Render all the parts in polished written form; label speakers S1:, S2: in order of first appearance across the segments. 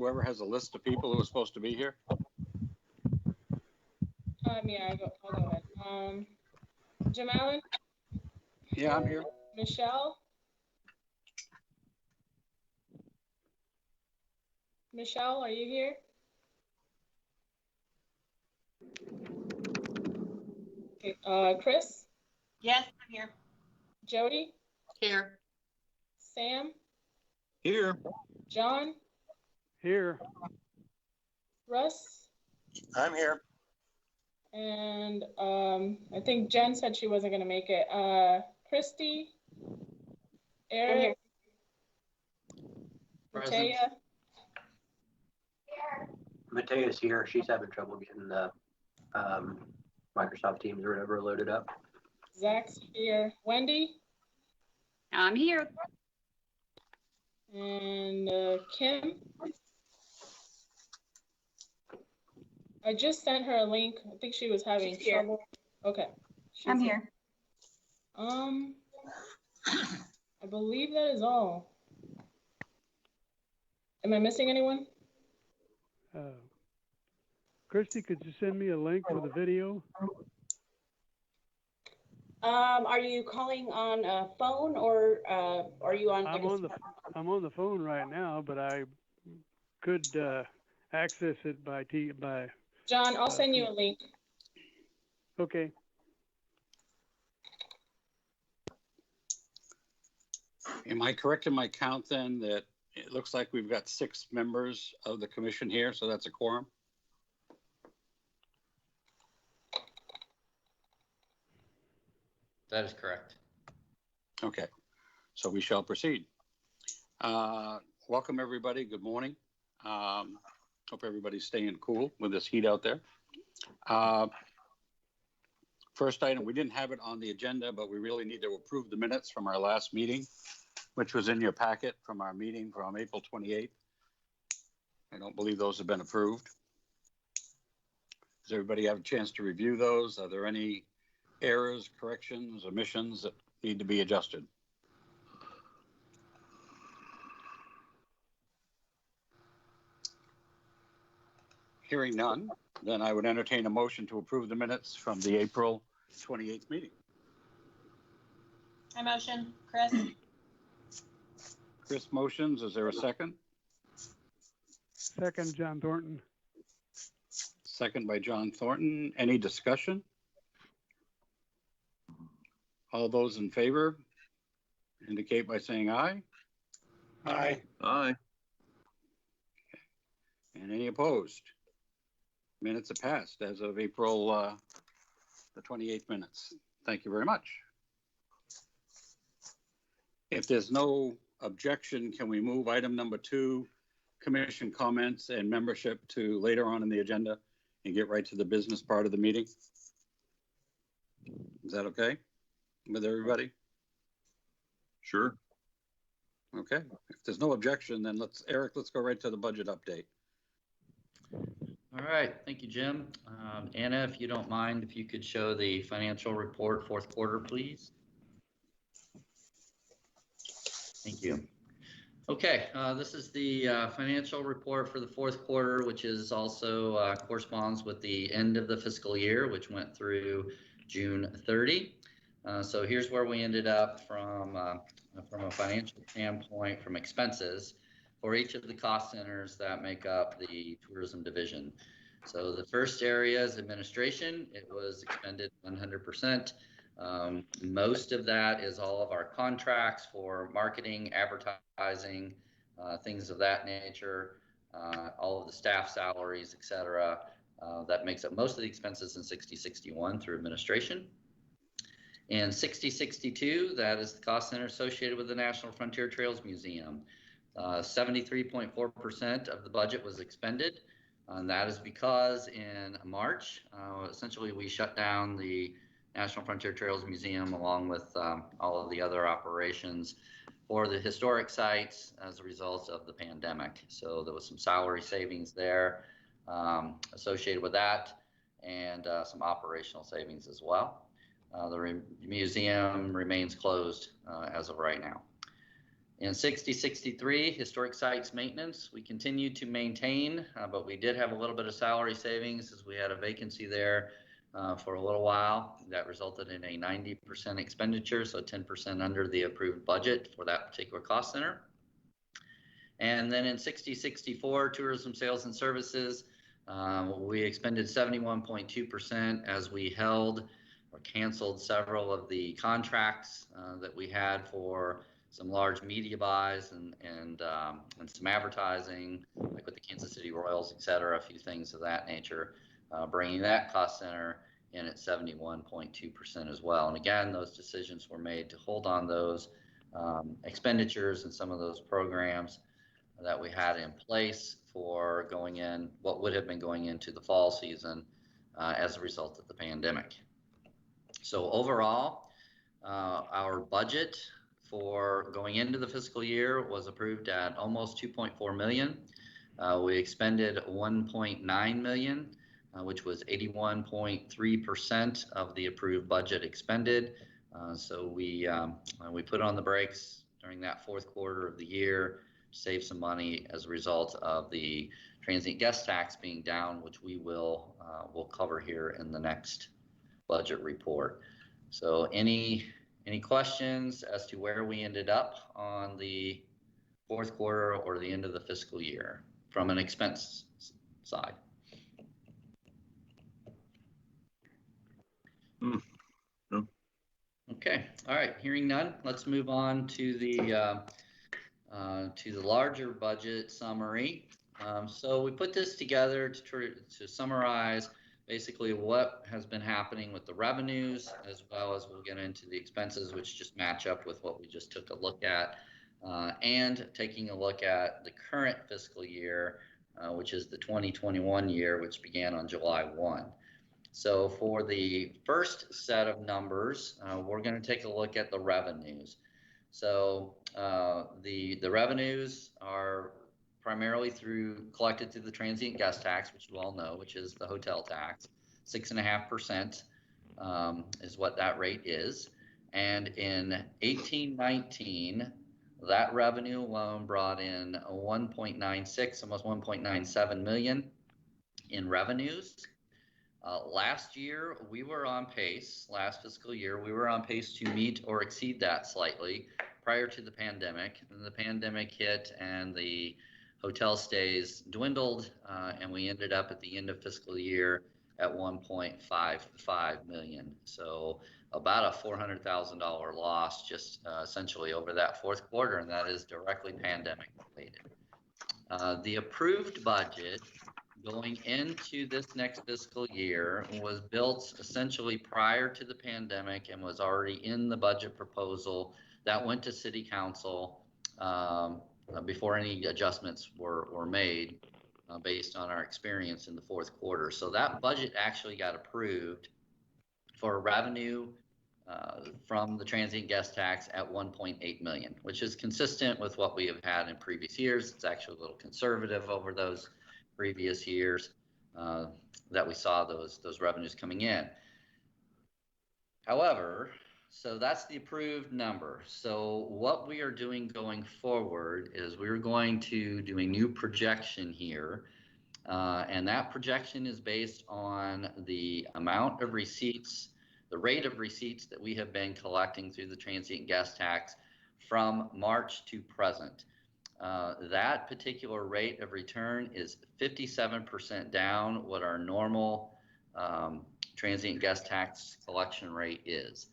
S1: whoever has a list of people who are supposed to be here?
S2: Yeah, I'll go ahead. Jim Allen,
S1: Yeah, I'm here.
S2: Michelle, are you here? Okay, Chris,
S3: Yes, I'm here.
S2: Jody,
S3: Here.
S2: Sam,
S4: Here.
S2: John,
S5: Here.
S2: Russ,
S4: I'm here.
S2: and I think Jen said she wasn't going to make it. Christy, Eric,
S6: Present.
S2: Matea,
S6: Matea's here. She's having trouble getting the Microsoft Teams or whatever loaded up.
S2: Zach's here, Wendy,
S3: I'm here.
S2: and Kim. I just sent her a link. I think she was having trouble. Okay.
S3: I'm here.
S2: I believe that is all. Am I missing anyone?
S5: Christy, could you send me a link for the video?
S3: Are you calling on a phone or are you on?
S5: I'm on the phone right now, but I could access it by
S2: John, I'll send you a link.
S5: Okay.
S1: Am I correct in my count then that it looks like we've got 6 members of the commission here, so that's a quorum?
S6: That is correct.
S1: Okay, so we shall proceed. Welcome everybody, good morning. Hope everybody's staying cool with this heat out there. First item, we didn't have it on the agenda, but we really need to approve the minutes from our last meeting, which was in your packet from our meeting from April 28th. I don't believe those have been approved. Does everybody have a chance to review those? Are there any errors, corrections, omissions that need to be adjusted? Hearing none, then I would entertain a motion to approve the minutes from the April 28th meeting.
S3: I motion, Chris.
S1: Chris motions, is there a second?
S5: Second, John Thornton.
S1: Second by John Thornton. Any discussion? All those in favor indicate by saying aye.
S4: Aye. Aye.
S1: And any opposed? Minutes are passed as of April the 28th minutes. Thank you very much. If there's no objection, can we move item number 2, commission comments and membership, to later on in the agenda and get right to the business part of the meeting? Is that okay with everybody?
S4: Sure.
S1: Okay. If there's no objection, then Eric, let's go right to the budget update.
S6: All right, thank you, Jim. Anna, if you don't mind, if you could show the financial report, 4th quarter, please. Thank you. Okay, this is the financial report for the 4th quarter, which is also corresponds with the end of the fiscal year, which went through June 30. So here's where we ended up from a financial standpoint, from expenses for each of the cost centers that make up the tourism division. So the first area is administration. It was expended 100%. Most of that is all of our contracts for marketing, advertising, things of that nature, all of the staff salaries, etc. That makes up most of the expenses in 6061 through administration. In 6062, that is the cost center associated with the National Frontier Trails Museum. 73.4% of the budget was expended. And that is because in March, essentially we shut down the National Frontier Trails Museum along with all of the other operations for the historic sites as a result of the pandemic. So there was some salary savings there associated with that, and some operational savings as well. The museum remains closed as of right now. In 6063, historic sites maintenance, we continue to maintain, but we did have a little bit of salary savings as we had a vacancy there for a little while. That resulted in a 90% expenditure, so 10% under the approved budget for that particular cost center. And then in 6064, tourism sales and services, we expended 71.2% as we held or canceled several of the contracts that we had for some large media buys and some advertising, like with the Kansas City Royals, et cetera, a few things of that nature, bringing that cost center in at 71.2% as well. And again, those decisions were made to hold on those expenditures and some of those programs that we had in place for going in, what would have been going into the fall season as a result of the pandemic. So overall, our budget for going into the fiscal year was approved at almost 2.4 million. We expended 1.9 million, which was 81.3% of the approved budget expended. So we put on the brakes during that fourth quarter of the year, save some money as a result of the transient guest tax being down, which we will cover here in the next budget report. So any questions as to where we ended up on the fourth quarter or the end of the fiscal year from an expense side?
S4: No.
S6: Okay, all right, hearing none, let's move on to the larger budget summary. So we put this together to summarize basically what has been happening with the revenues, as well as we'll get into the expenses, which just match up with what we just took a look at, and taking a look at the current fiscal year, which is the 2021 year, which began on July 1. So for the first set of numbers, we're going to take a look at the revenues. So the revenues are primarily collected through the transient guest tax, which you all know, which is the hotel tax. 6.5% is what that rate is. And in 1819, that revenue alone brought in 1.96, almost 1.97 million in revenues. Last year, we were on pace, last fiscal year, we were on pace to meet or exceed that slightly prior to the pandemic. And the pandemic hit and the hotel stays dwindled, and we ended up at the end of fiscal year at 1.55 million. So about a $400,000 loss just essentially over that fourth quarter, and that is directly pandemic related. The approved budget going into this next fiscal year was built essentially prior to the pandemic and was already in the budget proposal that went to City Council before any adjustments were made based on our experience in the fourth quarter. So that budget actually got approved for revenue from the transient guest tax at 1.8 million, which is consistent with what we have had in previous years. It's actually a little conservative over those previous years that we saw those revenues coming in. However, so that's the approved number. So what we are doing going forward is we're going to do a new projection here. And that projection is based on the amount of receipts, the rate of receipts that we have been collecting through the transient guest tax from March to present. That particular rate of return is 57% down what our normal transient guest tax collection rate is.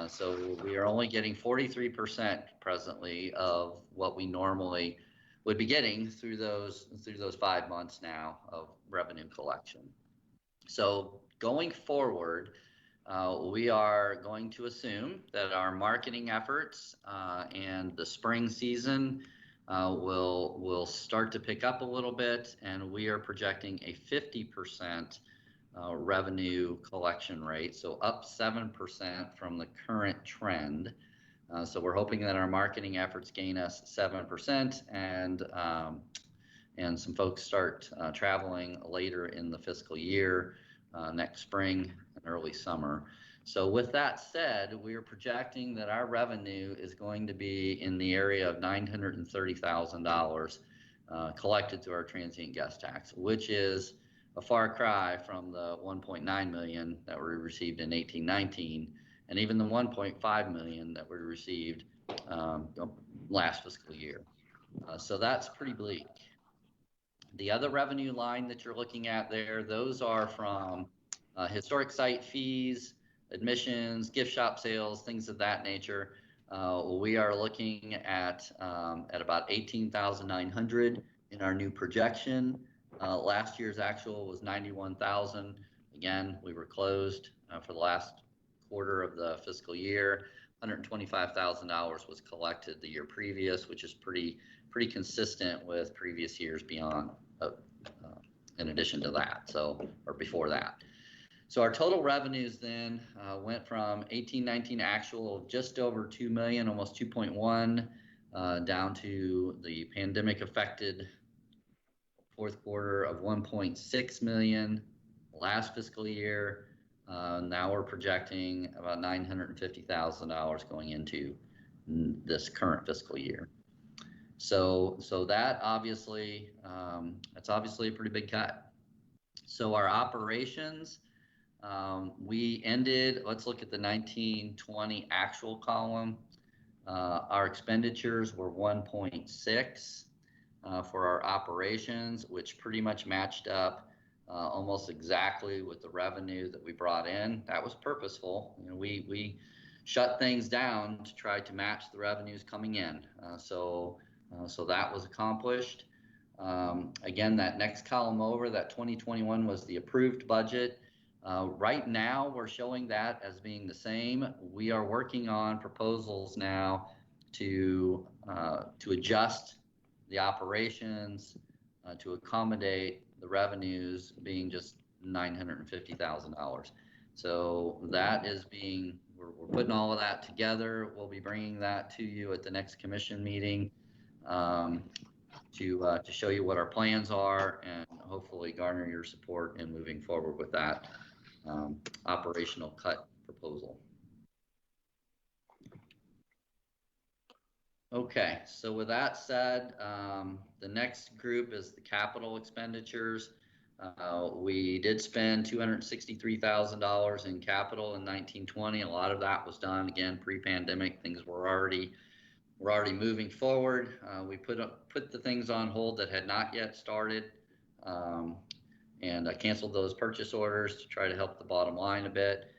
S6: So we are only getting 43% presently of what we normally would be getting through those 5 months now of revenue collection. So going forward, we are going to assume that our marketing efforts and the spring season will start to pick up a little bit, and we are projecting a 50% revenue collection rate, so up 7% from the current trend. So we're hoping that our marketing efforts gain us 7%, and some folks start traveling later in the fiscal year, next spring and early summer. So with that said, we are projecting that our revenue is going to be in the area of $930,000 collected through our transient guest tax, which is a far cry from the 1.9 million that we received in 1819, and even the 1.5 million that we received last fiscal year. So that's pretty bleak. The other revenue line that you're looking at there, those are from historic site fees, admissions, gift shop sales, things of that nature. We are looking at about 18,900 in our new projection. Last year's actual was 91,000. Again, we were closed for the last quarter of the fiscal year. $125,000 was collected the year previous, which is pretty consistent with previous years beyond, in addition to that, or before that. So our total revenues then went from 18-19 actual of just over 2 million, almost 2.1, down to the pandemic affected fourth quarter of 1.6 million last fiscal year. Now we're projecting about $950,000 going into this current fiscal year. So that obviously, that's obviously a pretty big cut. So our operations, we ended, let's look at the 19-20 actual column. Our expenditures were 1.6 for our operations, which pretty much matched up almost exactly with the revenue that we brought in. That was purposeful. You know, we shut things down to try to match the revenues coming in. So that was accomplished. Again, that next column over, that 2021 was the approved budget. Right now, we're showing that as being the same. We are working on proposals now to adjust the operations to accommodate the revenues being just $950,000. So that is being, we're putting all of that together. We'll be bringing that to you at the next commission meeting to show you what our plans are and hopefully garner your support in moving forward with that operational cut proposal. Okay, so with that said, the next group is the capital expenditures. We did spend $263,000 in capital in 1920. A lot of that was done again pre-pandemic. Things were already moving forward. We put the things on hold that had not yet started, and I canceled those purchase orders to try to help the bottom line a bit.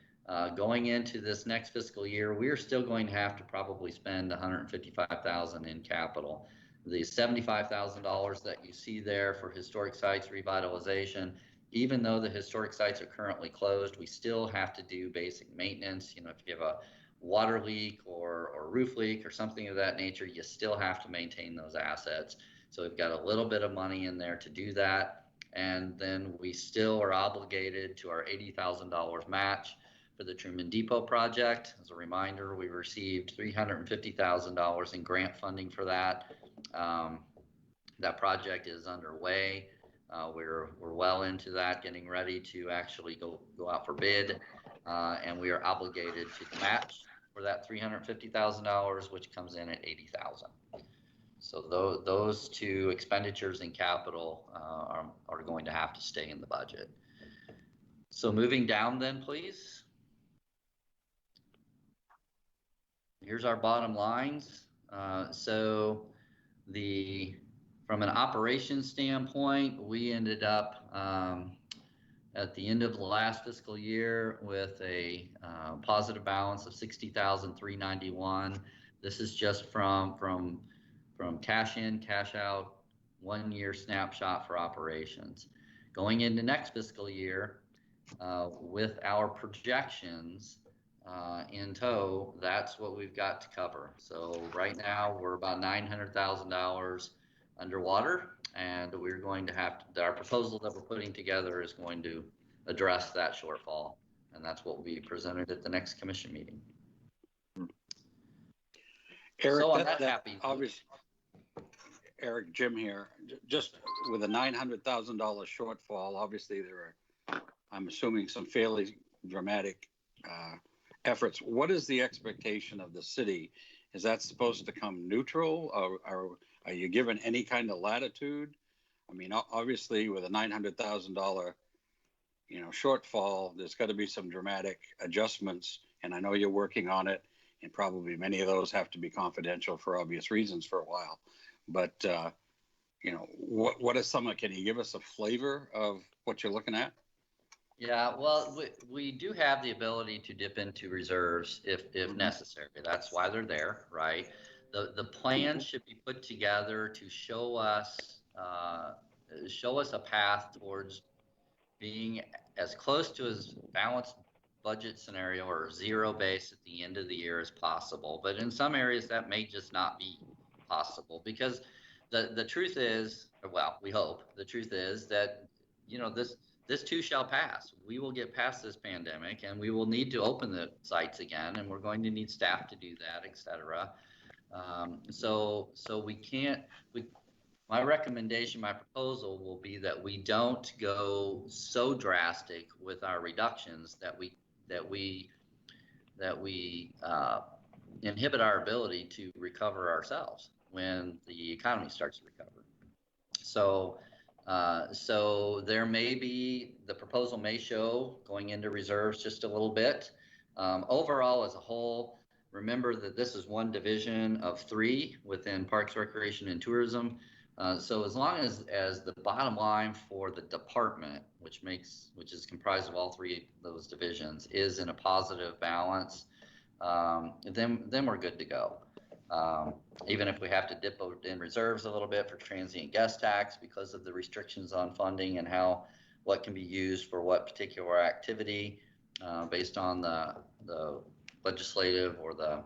S6: Going into this next fiscal year, we are still going to have to probably spend $155,000 in capital. The $75,000 that you see there for historic sites revitalization, even though the historic sites are currently closed, we still have to do basic maintenance. You know, if you have a water leak or roof leak or something of that nature, you still have to maintain those assets. So we've got a little bit of money in there to do that. And then we still are obligated to our $80,000 match for the Truman Depot project. As a reminder, we received $350,000 in grant funding for that. That project is underway. We're well into that, getting ready to actually go out for bid, and we are obligated to the match for that $350,000, which comes in at $80,000. So those two expenditures in capital are going to have to stay in the budget. So moving down then, please. Here's our bottom lines. So from an operations standpoint, we ended up at the end of the last fiscal year with a positive balance of $60,391. This is just from cash in, cash out, 1 year snapshot for operations. Going into next fiscal year, with our projections in tow, that's what we've got to cover. So right now we're about $900,000 underwater, and we're going to have to, our proposal that we're putting together is going to address that shortfall, and that's what will be presented at the next commission meeting.
S1: Eric,
S6: so
S1: that obviously, Eric, Jim here, just with a $900,000 shortfall, obviously there are, I'm assuming, some fairly dramatic efforts. What is the expectation of the city? Is that supposed to come neutral, or are you given any kind of latitude? I mean, obviously, with a $900,000, shortfall, there's got to be some dramatic adjustments, and I know you're working on it, and probably many of those have to be confidential for obvious reasons for a while. But what is some? Can you give us a flavor of what you're looking at?
S6: Yeah, well, we do have the ability to dip into reserves if necessary. That's why they're there, right? The plan should be put together to show us a path towards being as close to as balanced budget scenario or zero base at the end of the year as possible. But in some areas that may just not be possible, because the truth is, well, we hope the truth is that this too shall pass. We will get past this pandemic, and we will need to open the sites again, and we're going to need staff to do that, et cetera. So we can't. My recommendation, my proposal will be that we don't go so drastic with our reductions that we inhibit our ability to recover ourselves when the economy starts to recover. So there may be, the proposal may show going into reserves just a little bit. Overall, as a whole, remember that this is one division of 3 within Parks, Recreation, and Tourism. So as long as the bottom line for the department, which is comprised of all 3 of those divisions, is in a positive balance, then we're good to go. Even if we have to dip in reserves a little bit for transient guest tax because of the restrictions on funding and what can be used for what particular activity, based on the legislative or the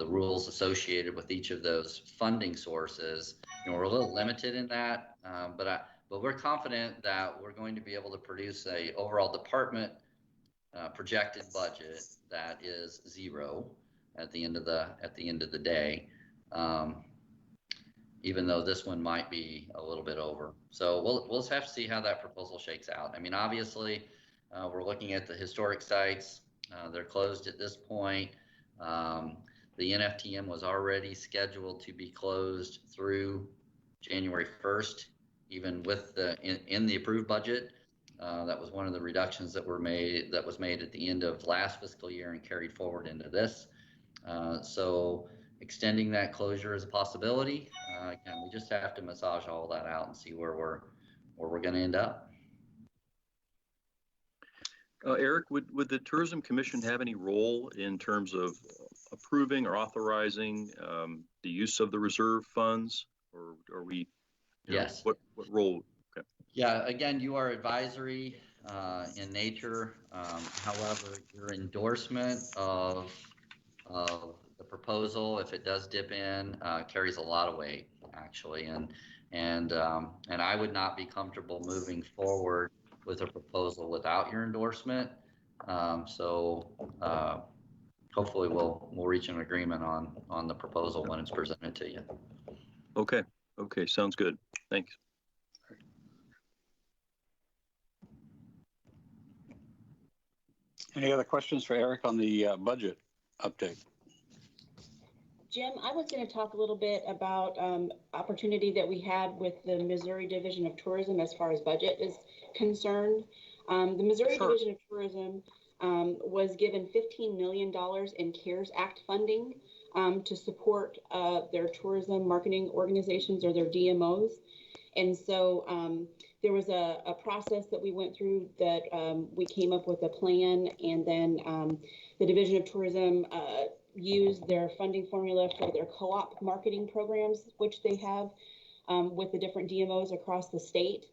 S6: rules associated with each of those funding sources. We're a little limited in that, but we're confident that we're going to be able to produce a overall department projected budget that is zero at the end of the day, even though this one might be a little bit over. So we'll just have to see how that proposal shakes out. I mean, obviously, we're looking at the historic sites. They're closed at this point. The NFTM was already scheduled to be closed through January 1st, even with in the approved budget. That was one of the reductions that was made at the end of last fiscal year and carried forward into this. So extending that closure is a possibility. Again, we just have to massage all that out and see where we're going to end up.
S4: Eric, would the Tourism Commission have any role in terms of approving or authorizing the use of the reserve funds, or are we?
S6: Yes.
S4: What role? Okay.
S6: Yeah. Again, you are advisory in nature. However, your endorsement of the proposal, if it does dip in, carries a lot of weight, actually, and I would not be comfortable moving forward with a proposal without your endorsement. So hopefully we'll reach an agreement on the proposal when it's presented to you.
S4: Okay. Sounds good. Thanks.
S1: Any other questions for Eric on the budget update?
S3: Jim, I was going to talk a little bit about opportunity that we had with the Missouri Division of Tourism as far as budget is concerned. The Missouri
S1: Sure.
S3: Division of Tourism was given $15 million in CARES Act funding to support their tourism marketing organizations, or their DMOs. And so there was a process that we went through that we came up with a plan, and then the Division of Tourism used their funding formula for their co-op marketing programs, which they have with the different DMOs across the state.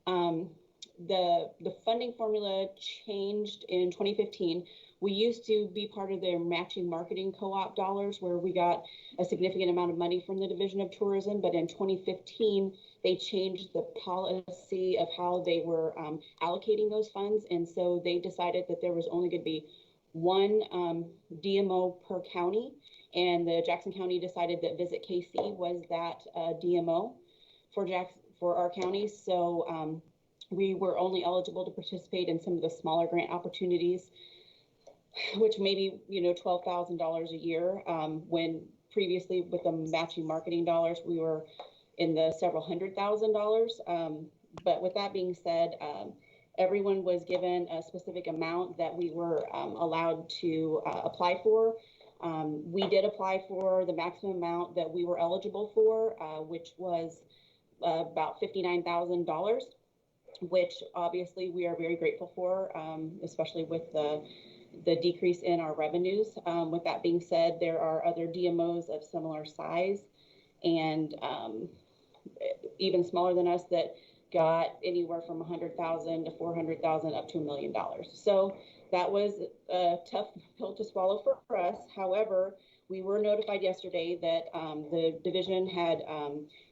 S3: The funding formula changed in 2015. We used to be part of their matching marketing co-op dollars, where we got a significant amount of money from the Division of Tourism. But in 2015, they changed the policy of how they were allocating those funds. And so they decided that there was only going to be one DMO per county. And the Jackson County decided that Visit KC was that DMO for our county. So we were only eligible to participate in some of the smaller grant opportunities. which maybe, $12,000 a year, when previously with the matching marketing dollars, we were in the several $100,000. But with that being said, everyone was given a specific amount that we were allowed to apply for. We did apply for the maximum amount that we were eligible for, which was about $59,000, which obviously we are very grateful for, especially with the decrease in our revenues. With that being said, there are other DMOs of similar size and even smaller than us that got anywhere from 100,000 to 400,000 up to $1 million. So that was a tough pill to swallow for us. However, we were notified yesterday that the division had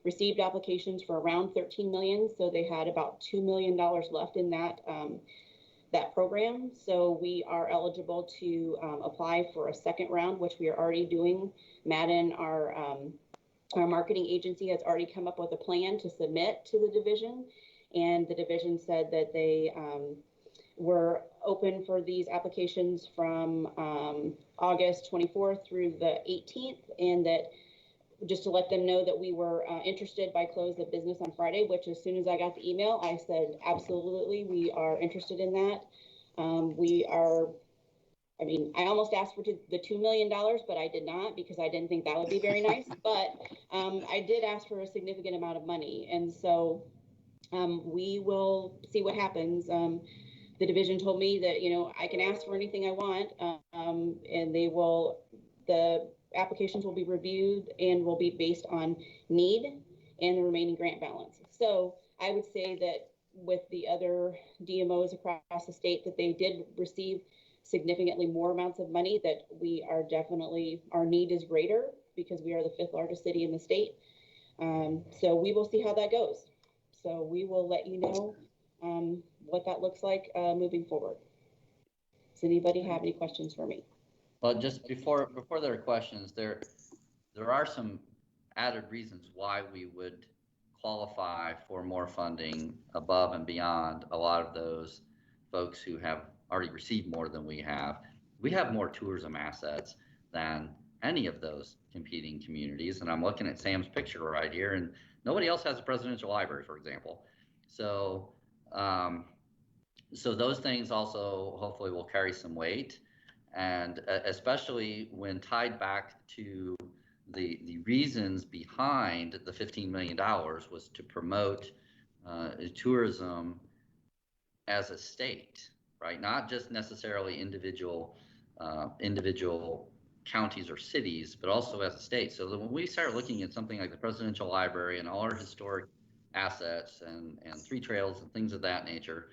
S3: received applications for around 13 million. So they had about $2 million left in that program. So we are eligible to apply for a second round, which we are already doing. Madden, our marketing agency, has already come up with a plan to submit to the division. And the division said that they were open for these applications from August 24th through the 18th. And that just to let them know that we were interested by close of business on Friday, which as soon as I got the email, I said, absolutely, we are interested in that. I almost asked for the $2 million, but I did not because I didn't think that would be very nice. But I did ask for a significant amount of money. And so we will see what happens. The division told me that, I can ask for anything I want, and the applications will be reviewed and will be based on need and the remaining grant balance. So I would say that with the other DMOs across the state that they did receive significantly more amounts of money, that we are definitely, our need is greater because we are the 5th largest city in the state. So we will see how that goes. So we will let you know what that looks like moving forward. Does anybody have any questions for me?
S6: Well, just before there are questions, there are some added reasons why we would qualify for more funding above and beyond a lot of those folks who have already received more than we have. We have more tourism assets than any of those competing communities. And I'm looking at Sam's picture right here, and nobody else has a presidential library, for example. So, so those things also hopefully will carry some weight. And especially when tied back to the reasons behind the $15 million was to promote tourism as a state, right? Not just necessarily individual counties or cities, but also as a state. So that when we start looking at something like the Presidential Library and all our historic assets and three trails and things of that nature,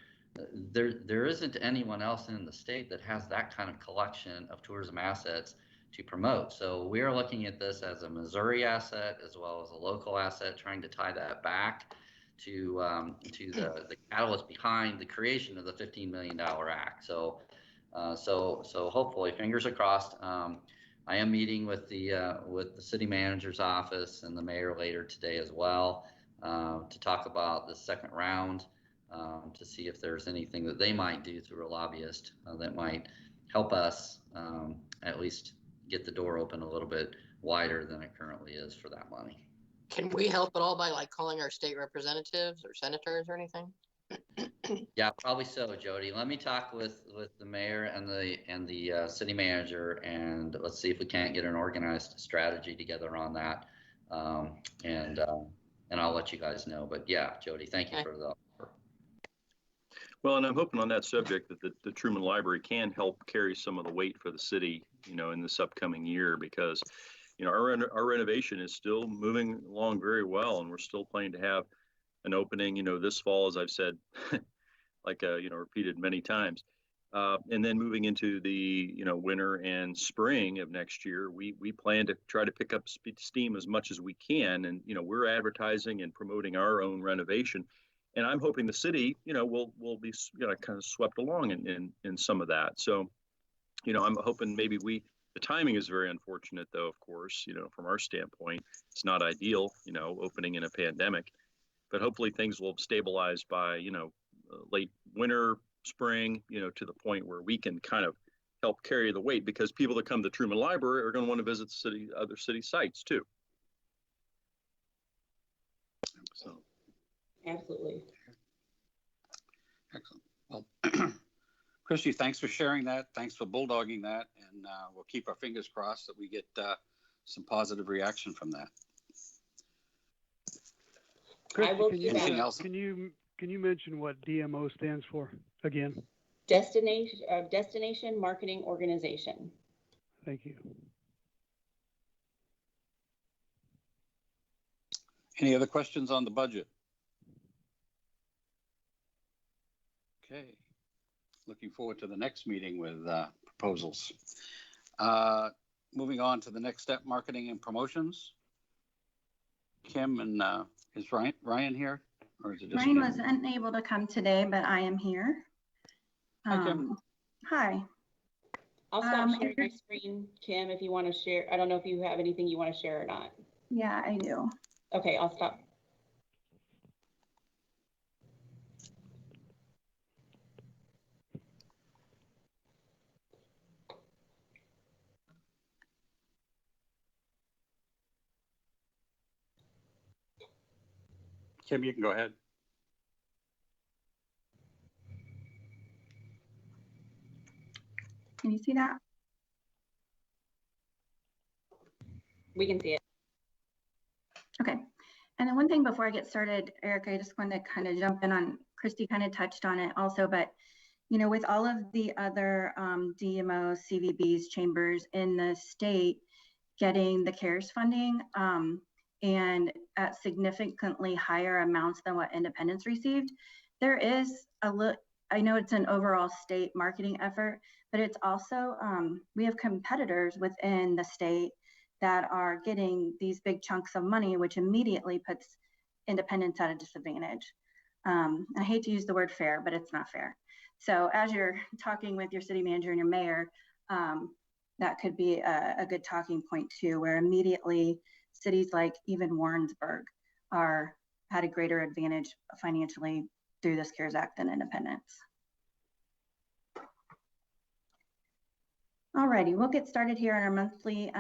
S6: there isn't anyone else in the state that has that kind of collection of tourism assets to promote. So we are looking at this as a Missouri asset as well as a local asset, trying to tie that back to the catalyst behind the creation of the $15 million act. So hopefully, fingers are crossed. I am meeting with the city manager's office and the mayor later today as well to talk about the second round. To see if there's anything that they might do through a lobbyist that might help us at least get the door open a little bit wider than it currently is for that money.
S7: Can we help at all by calling our state representatives or senators or anything?
S6: Yeah, probably so, Jody. Let me talk with the mayor and the city manager, and let's see if we can't get an organized strategy together on that. And I'll let you guys know. But yeah, Jody, thank you for the.
S4: Well, and I'm hoping on that subject that the Truman Library can help carry some of the weight for the city, in this upcoming year, because, our renovation is still moving along very well, and we're still planning to have an opening, this fall, as I've said, repeated many times. And then moving into the, winter and spring of next year, we plan to try to pick up steam as much as we can. And, we're advertising and promoting our own renovation. And I'm hoping the city, will be, kind of swept along in some of that. So, I'm hoping maybe the timing is very unfortunate, though, of course, from our standpoint, it's not ideal, opening in a pandemic, but hopefully things will stabilize by, late winter, spring, to the point where we can kind of help carry the weight, because people that come to Truman Library are going to want to visit other city sites too. So,
S3: Absolutely.
S1: Excellent. Well, Christy, thanks for sharing that. Thanks for bulldogging that. And we'll keep our fingers crossed that we get some positive reaction from that.
S2: I will
S5: Christy,
S2: do
S1: Anything
S2: that.
S1: else?
S5: can you mention what DMO stands for again?
S3: Destination Marketing Organization.
S5: Thank you.
S1: Any other questions on the budget? Okay. Looking forward to the next meeting with proposals. Moving on to the next step, marketing and promotions. Kim, and is Ryan here? Or is it just
S8: Ryan
S1: Kim?
S8: was unable to come today, but I am here.
S1: Hi, Kim.
S8: Hi.
S3: I'll stop sharing my screen, Kim, if you want to share. I don't know if you have anything you want to share or not.
S8: Yeah, I do.
S3: Okay, I'll stop.
S1: Kim, you can go ahead.
S8: Can you see that?
S3: We can see it.
S8: Okay. And then one thing before I get started, Eric, I just want to kind of jump in on, Christy kind of touched on it also, but you know, with all of the other DMOs, CVBs, chambers in the state getting the CARES funding and at significantly higher amounts than what Independence received, there is a little, I know it's an overall state marketing effort, but it's also, we have competitors within the state that are getting these big chunks of money, which immediately puts Independence at a disadvantage. I hate to use the word fair, but it's not fair. So as you're talking with your city manager and your mayor, that could be a good talking point too, where immediately cities like even Warrensburg had a greater advantage financially through this CARES Act than Independence. Alrighty, we'll get started here on our monthly,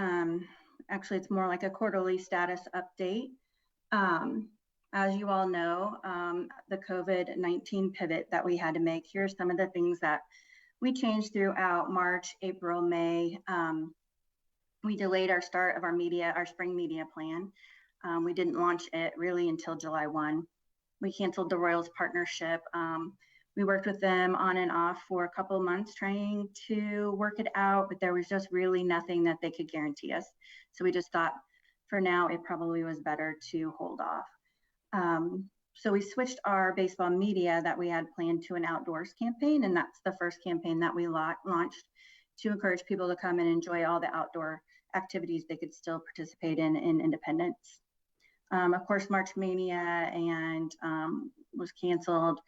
S8: actually it's more like a quarterly status update. As you all know, the COVID-19 pivot that we had to make, here's some of the things that we changed throughout March, April, May. We delayed our start of our spring media plan. We didn't launch it really until July 1. We canceled the Royals partnership. We worked with them on and off for a couple of months trying to work it out, but there was just really nothing that they could guarantee us. So we just thought for now, it probably was better to hold off. So we switched our baseball media that we had planned to an outdoors campaign, and that's the first campaign that we launched to encourage people to come and enjoy all the outdoor activities they could still participate in Independence. Of course, March Mania was canceled.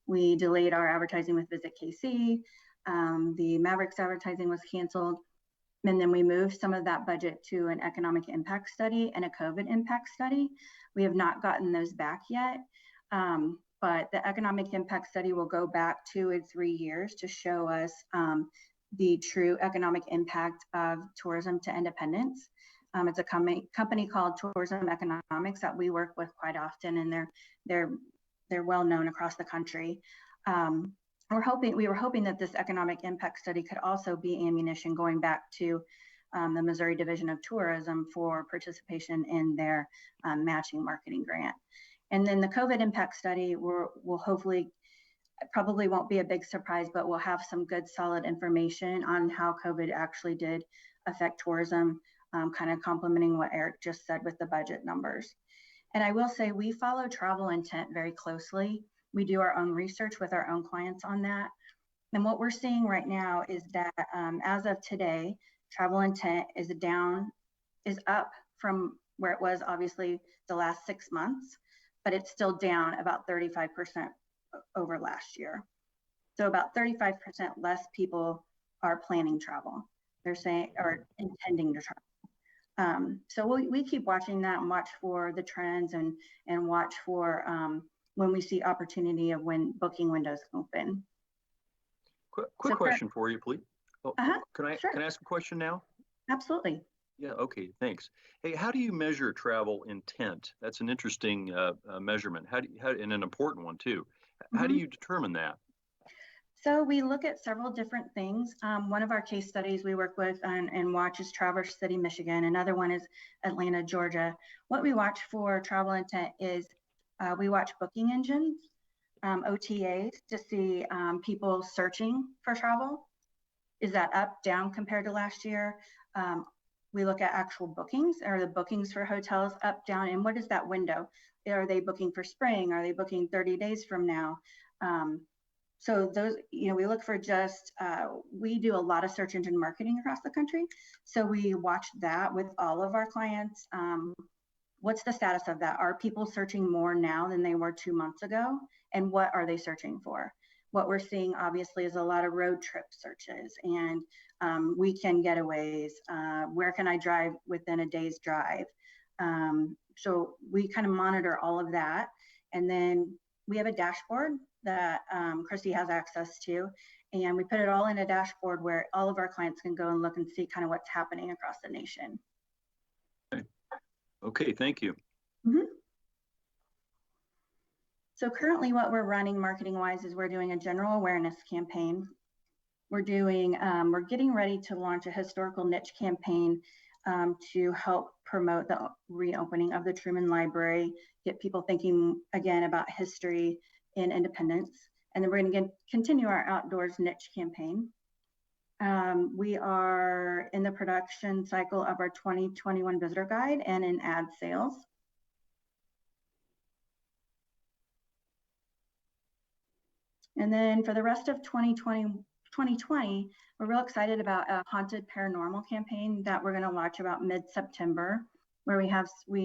S8: We delayed our advertising with Visit KC. The Mavericks advertising was canceled. And then we moved some of that budget to an economic impact study and a COVID impact study. We have not gotten those back yet, but the economic impact study will go back 2 and 3 years to show us the true economic impact of tourism to Independence. It's a company called Tourism Economics that we work with quite often, and they're well known across the country. We were hoping that this economic impact study could also be ammunition going back to the Missouri Division of Tourism for participation in their matching marketing grant. And then the COVID impact study will hopefully, probably won't be a big surprise, but we'll have some good solid information on how COVID actually did affect tourism, kind of complementing what Eric just said with the budget numbers. And I will say we follow travel intent very closely. We do our own research with our own clients on that. And what we're seeing right now is that as of today, travel intent is up from where it was obviously the last 6 months, but it's still down about 35% over last year. So about 35% less people are planning travel. They're saying, or intending to travel. So we keep watching that and watch for the trends and watch for when we see opportunity of when booking windows open.
S4: Quick question for you, please. Can I
S8: sure.
S4: can I ask a question now?
S8: Absolutely.
S4: Yeah, okay, thanks. Hey, how do you measure travel intent? That's an interesting measurement. And an important one too. How do
S8: Mhm.
S4: you determine that?
S8: So we look at several different things. One of our case studies we work with and watch is Traverse City, Michigan. Another one is Atlanta, Georgia. What we watch for travel intent is we watch booking engines, OTAs, to see people searching for travel. Is that up, down compared to last year? We look at actual bookings. Are the bookings for hotels up, down, and what is that window? Are they booking for spring? Are they booking 30 days from now? So those, we look for we do a lot of search engine marketing across the country. So we watch that with all of our clients. What's the status of that? Are people searching more now than they were 2 months ago? And what are they searching for? What we're seeing obviously is a lot of road trip searches and weekend getaways. Where can I drive within a day's drive? So we kind of monitor all of that. And then we have a dashboard that Christy has access to. And we put it all in a dashboard where all of our clients can go and look and see kind of what's happening across the nation.
S4: Okay, thank you.
S8: Mm-hmm. So currently what we're running marketing wise is we're doing a general awareness campaign. We're getting ready to launch a historical niche campaign to help promote the reopening of the Truman Library, get people thinking again about history and independence. And then we're going to continue our outdoors niche campaign. We are in the production cycle of our 2021 visitor guide and in ad sales. And then for the rest of 2020, we're real excited about a haunted paranormal campaign that we're going to launch about mid-September, where we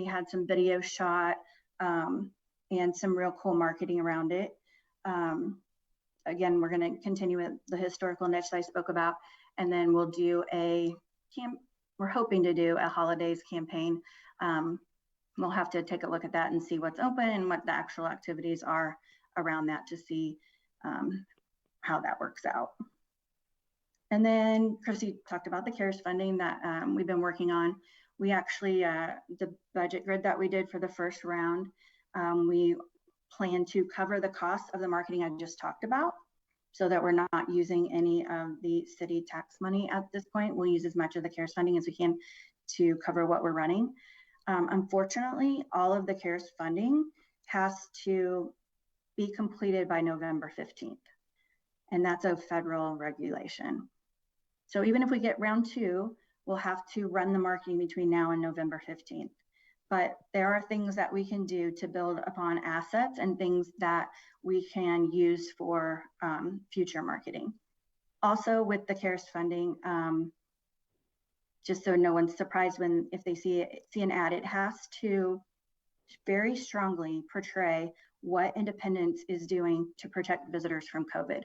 S8: had some video shot and some real cool marketing around it. Again, we're going to continue with the historical niche that I spoke about, and then we'll do we're hoping to do a holidays campaign. We'll have to take a look at that and see what's open and what the actual activities are around that to see how that works out. And then Chrissy talked about the CARES funding that we've been working on. We actually, the budget grid that we did for the first round, we plan to cover the cost of the marketing I just talked about so that we're not using any of the city tax money at this point. We'll use as much of the CARES funding as we can to cover what we're running. Unfortunately, all of the CARES funding has to be completed by November 15th. And that's a federal regulation. So even if we get round 2, we'll have to run the marketing between now and November 15th. But there are things that we can do to build upon assets and things that we can use for future marketing. Also with the CARES funding, just so no one's surprised if they see an ad, it has to very strongly portray what Independence is doing to protect visitors from COVID.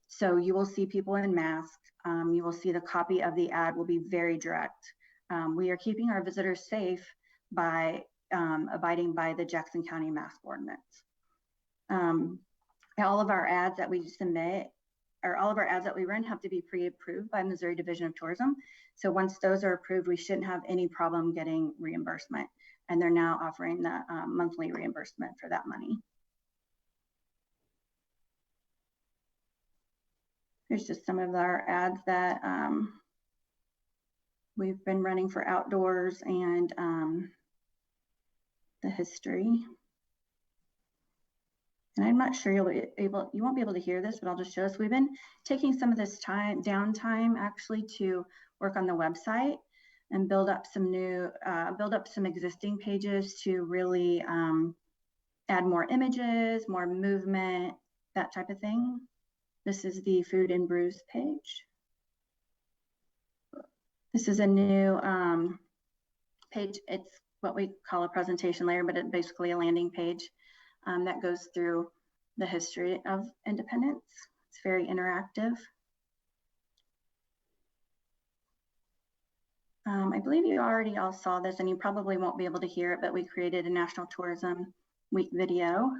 S8: So you will see people in masks. You will see the copy of the ad will be very direct. We are keeping our visitors safe by abiding by the Jackson County mask ordinance. All of our ads that we submit, or all of our ads that we run, have to be pre-approved by Missouri Division of Tourism. So once those are approved, we shouldn't have any problem getting reimbursement. And they're now offering the monthly reimbursement for that money. Here's just some of our ads that we've been running for outdoors and the history. And I'm not sure you won't be able to hear this, but I'll just show us. We've been taking some of this downtime actually to work on the website and build up some existing pages to really add more images, more movement, that type of thing. This is the Food and Brews page. This is a new page. It's what we call a presentation layer, but it's basically a landing page that goes through the history of Independence. It's very interactive. I believe you already all saw this and you probably won't be able to hear it, but we created a National Tourism Week video,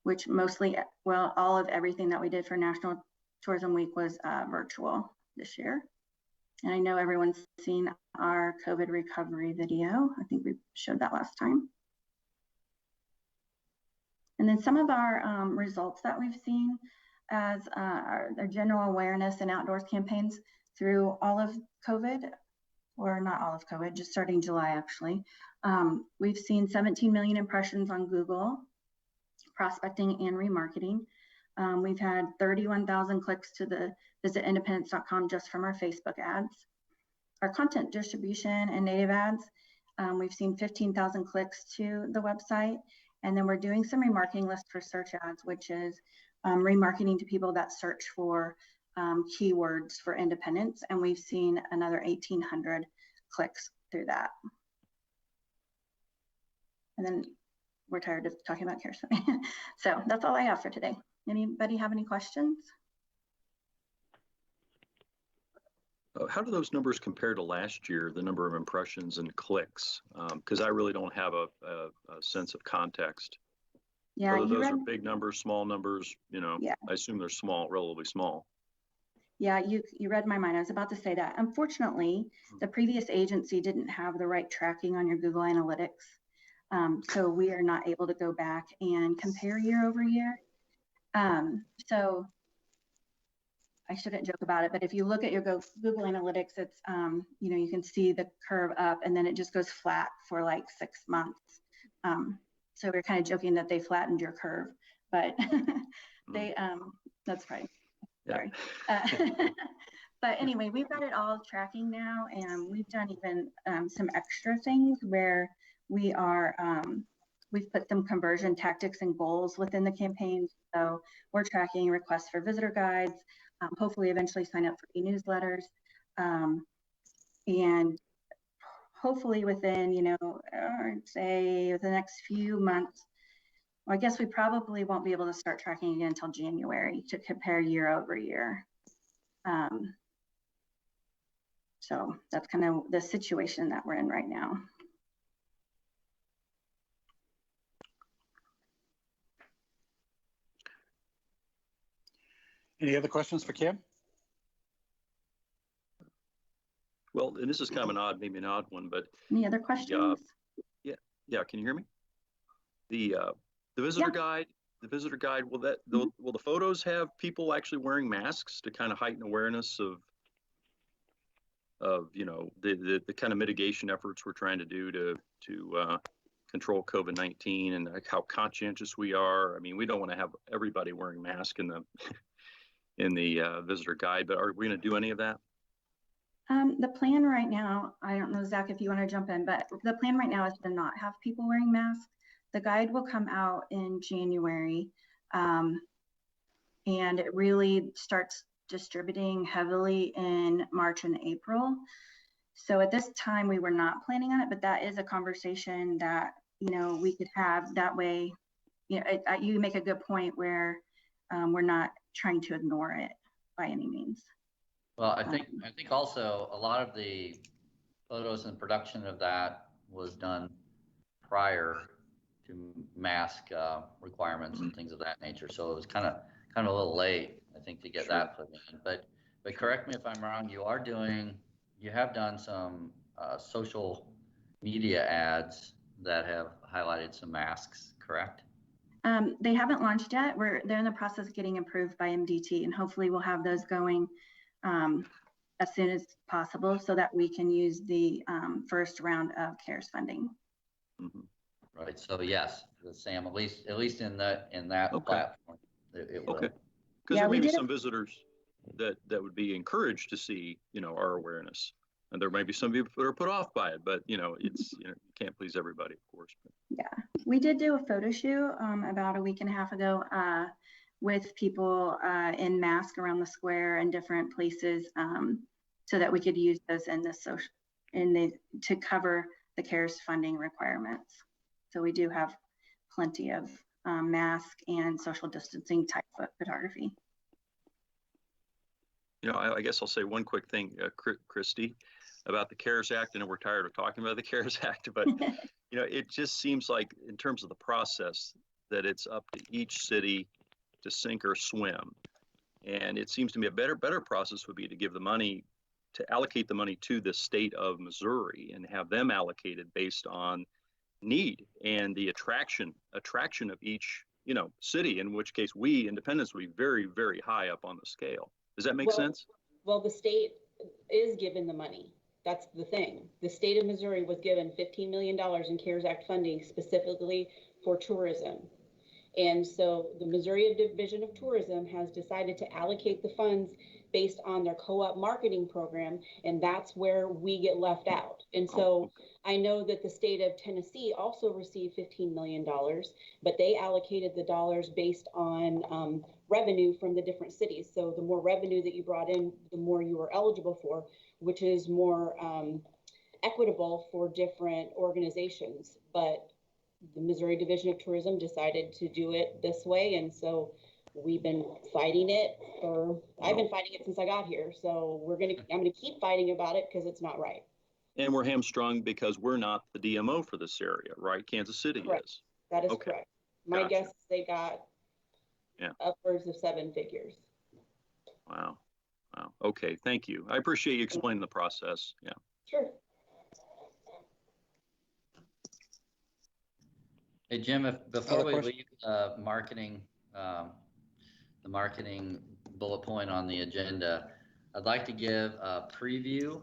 S8: which mostly, well, all of everything that we did for National Tourism Week was virtual this year. And I know everyone's seen our COVID recovery video. I think we showed that last time. And then some of our results that we've seen as our general awareness and outdoors campaigns through all of COVID, or not all of COVID, just starting July actually. We've seen 17 million impressions on Google, prospecting and remarketing. We've had 31,000 clicks to the visitindependence.com just from our Facebook ads. Our content distribution and native ads, we've seen 15,000 clicks to the website. And then we're doing some remarketing lists for search ads, which is remarketing to people that search for keywords for independence. And we've seen another 1,800 clicks through that. And then we're tired of talking about CARES. So that's all I have for today. Anybody have any questions?
S4: How do those numbers compare to last year, the number of impressions and clicks? Because I really don't have a sense of context.
S8: Yeah,
S4: Whether those are big numbers, small numbers, you know,
S8: yeah.
S4: I assume they're small, relatively small.
S8: Yeah, you read my mind. I was about to say that. Unfortunately, the previous agency didn't have the right tracking on your Google Analytics. So we are not able to go back and compare year over year. So I shouldn't joke about it, but if you look at your Google Analytics, it's, you know, you can see the curve up and then it just goes flat for like 6 months. So we're kind of joking that they flattened your curve, but they, that's right. Sorry. But anyway, we've got it all tracking now, and we've done even some extra things where we are, we've put some conversion tactics and goals within the campaign. So we're tracking requests for visitor guides, hopefully eventually sign up for e-newsletters. And hopefully within, you know, I'd say the next few months, well, I guess we probably won't be able to start tracking again until January to compare year over year. So that's kind of the situation that we're in right now.
S1: Any other questions for Kim?
S4: Well, and this is kind of an odd, maybe an odd one, but
S8: Any other questions?
S4: yeah, can you hear me? The visitor guide, will the photos have people actually wearing masks to kind of heighten awareness of you know, the kind of mitigation efforts we're trying to do to control COVID-19 and how conscientious we are? I mean, we don't want to have everybody wearing masks in the visitor guide, but are we going to do any of that?
S8: The plan right now, I don't know, Zach, if you want to jump in, but the plan right now is to not have people wearing masks. The guide will come out in January, and it really starts distributing heavily in March and April. So at this time, we were not planning on it, but that is a conversation that, you know, we could have that way. You know, you make a good point where we're not trying to ignore it by any means.
S6: Well, I think also a lot of the photos and production of that was done prior to mask requirements and things of that nature. So it was kind of a little late, I think, to get that put in. But correct me if I'm wrong. You have done some social media ads that have highlighted some masks, correct?
S8: They haven't launched yet. They're in the process of getting approved by MDT, and hopefully we'll have those going as soon as possible so that we can use the first round of CARES funding.
S4: Mm-hmm.
S6: Right. So yes, Sam, at least in that platform, it will. Okay.
S4: Because there may be some visitors that would be encouraged to see, you know, our awareness, and there may be some people that are put off by it. But you know, it's, you know, you can't please everybody, of course. But.
S8: Yeah, we did do a photo shoot about a week and a half ago with people in masks around the square and different places, so that we could use those to cover the CARES funding requirements. So we do have plenty of mask and social distancing type photography.
S4: You know, I guess I'll say one quick thing, Christy, about the CARES Act. I know we're tired of talking about the CARES Act, but you know, it just seems like in terms of the process that it's up to each city to sink or swim. And it seems to me a better process would be to give the money, to allocate the money to the state of Missouri and have them allocated based on need and the attraction of each, city, in which case we independents would be very, very high up on the scale. Does that make sense?
S3: Well, the state is given the money. That's the thing. The state of Missouri was given $15 million in CARES Act funding specifically for tourism. And so the Missouri Division of Tourism has decided to allocate the funds based on their co-op marketing program, and that's where we get left out. And so I know that the state of Tennessee also received $15 million, but they allocated the dollars based on revenue from the different cities. So the more revenue that you brought in, the more you were eligible for, which is more equitable for different organizations. But the Missouri Division of Tourism decided to do it this way. And so we've been fighting it I've been fighting it since I got here. So I'm gonna keep fighting about it because it's not right.
S4: And we're hamstrung because we're not the DMO for this area, right? Kansas City is.
S3: That is
S4: Okay.
S3: correct. My
S4: Gotcha.
S3: guess is they got upwards of 7 figures.
S4: Wow. Okay, thank you. I appreciate you explaining the process. Yeah.
S3: Sure.
S6: Hey, Jim, before we
S1: question?
S6: leave the marketing bullet point on the agenda, I'd like to give a preview,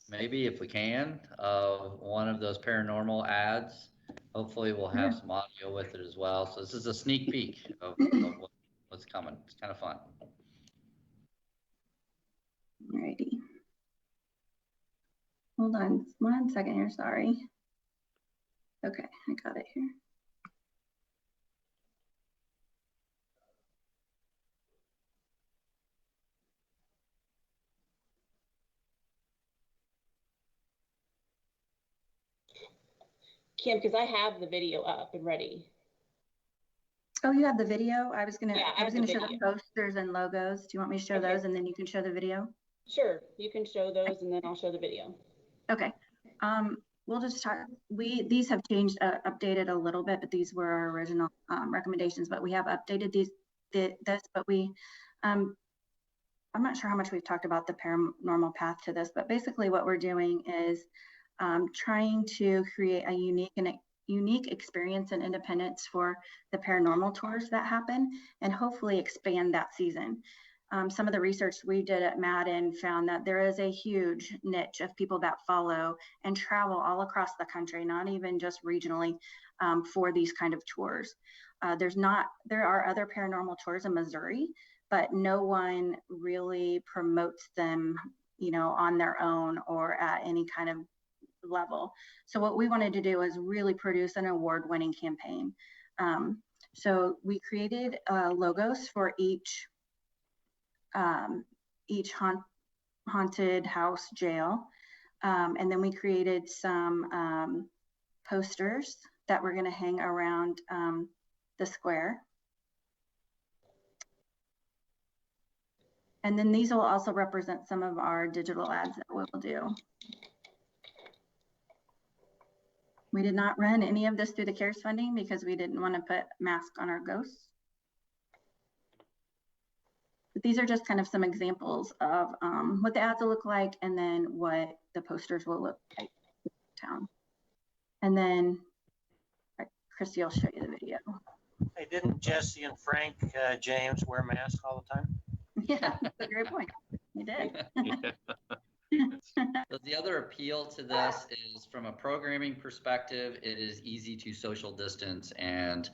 S6: maybe if we can, of one of those paranormal ads. Hopefully we'll have some audio with it as well. So this is a sneak peek of what's coming. It's kind of fun.
S8: Alrighty. Hold on 1 second here, sorry. Okay, I got it here.
S3: Kim, because I have the video up and ready.
S8: Oh, you have the video? I was gonna
S3: Yeah, I have
S8: show
S3: the
S8: the
S3: video.
S8: posters and logos. Do you want me to show
S3: Okay.
S8: those and then you can show the video?
S3: Sure, you can show those and then I'll show the video.
S8: Okay. We'll just talk. These have changed, updated a little bit, but these were our original recommendations. But we have updated this. But I'm not sure how much we've talked about the paranormal path to this. But basically, what we're doing is trying to create a unique experience and independence for the paranormal tours that happen, and hopefully expand that season. Some of the research we did at Madden found that there is a huge niche of people that follow and travel all across the country, not even just regionally, for these kind of tours. There are other paranormal tours in Missouri, but no one really promotes them, on their own or at any kind of level. So what we wanted to do is really produce an award-winning campaign. So we created logos for each haunted house jail. And then we created some posters that we're going to hang around the square. And then these will also represent some of our digital ads that we'll do. We did not run any of this through the CARES funding because we didn't want to put masks on our ghosts. But these are just kind of some examples of what the ads will look like and then what the posters will look like in town. And then Christy will show you the video.
S9: Hey, didn't Jesse and Frank James wear masks all the time?
S8: Yeah, that's a great point. You did.
S6: So the other appeal to this is from a programming perspective, it is easy to social distance and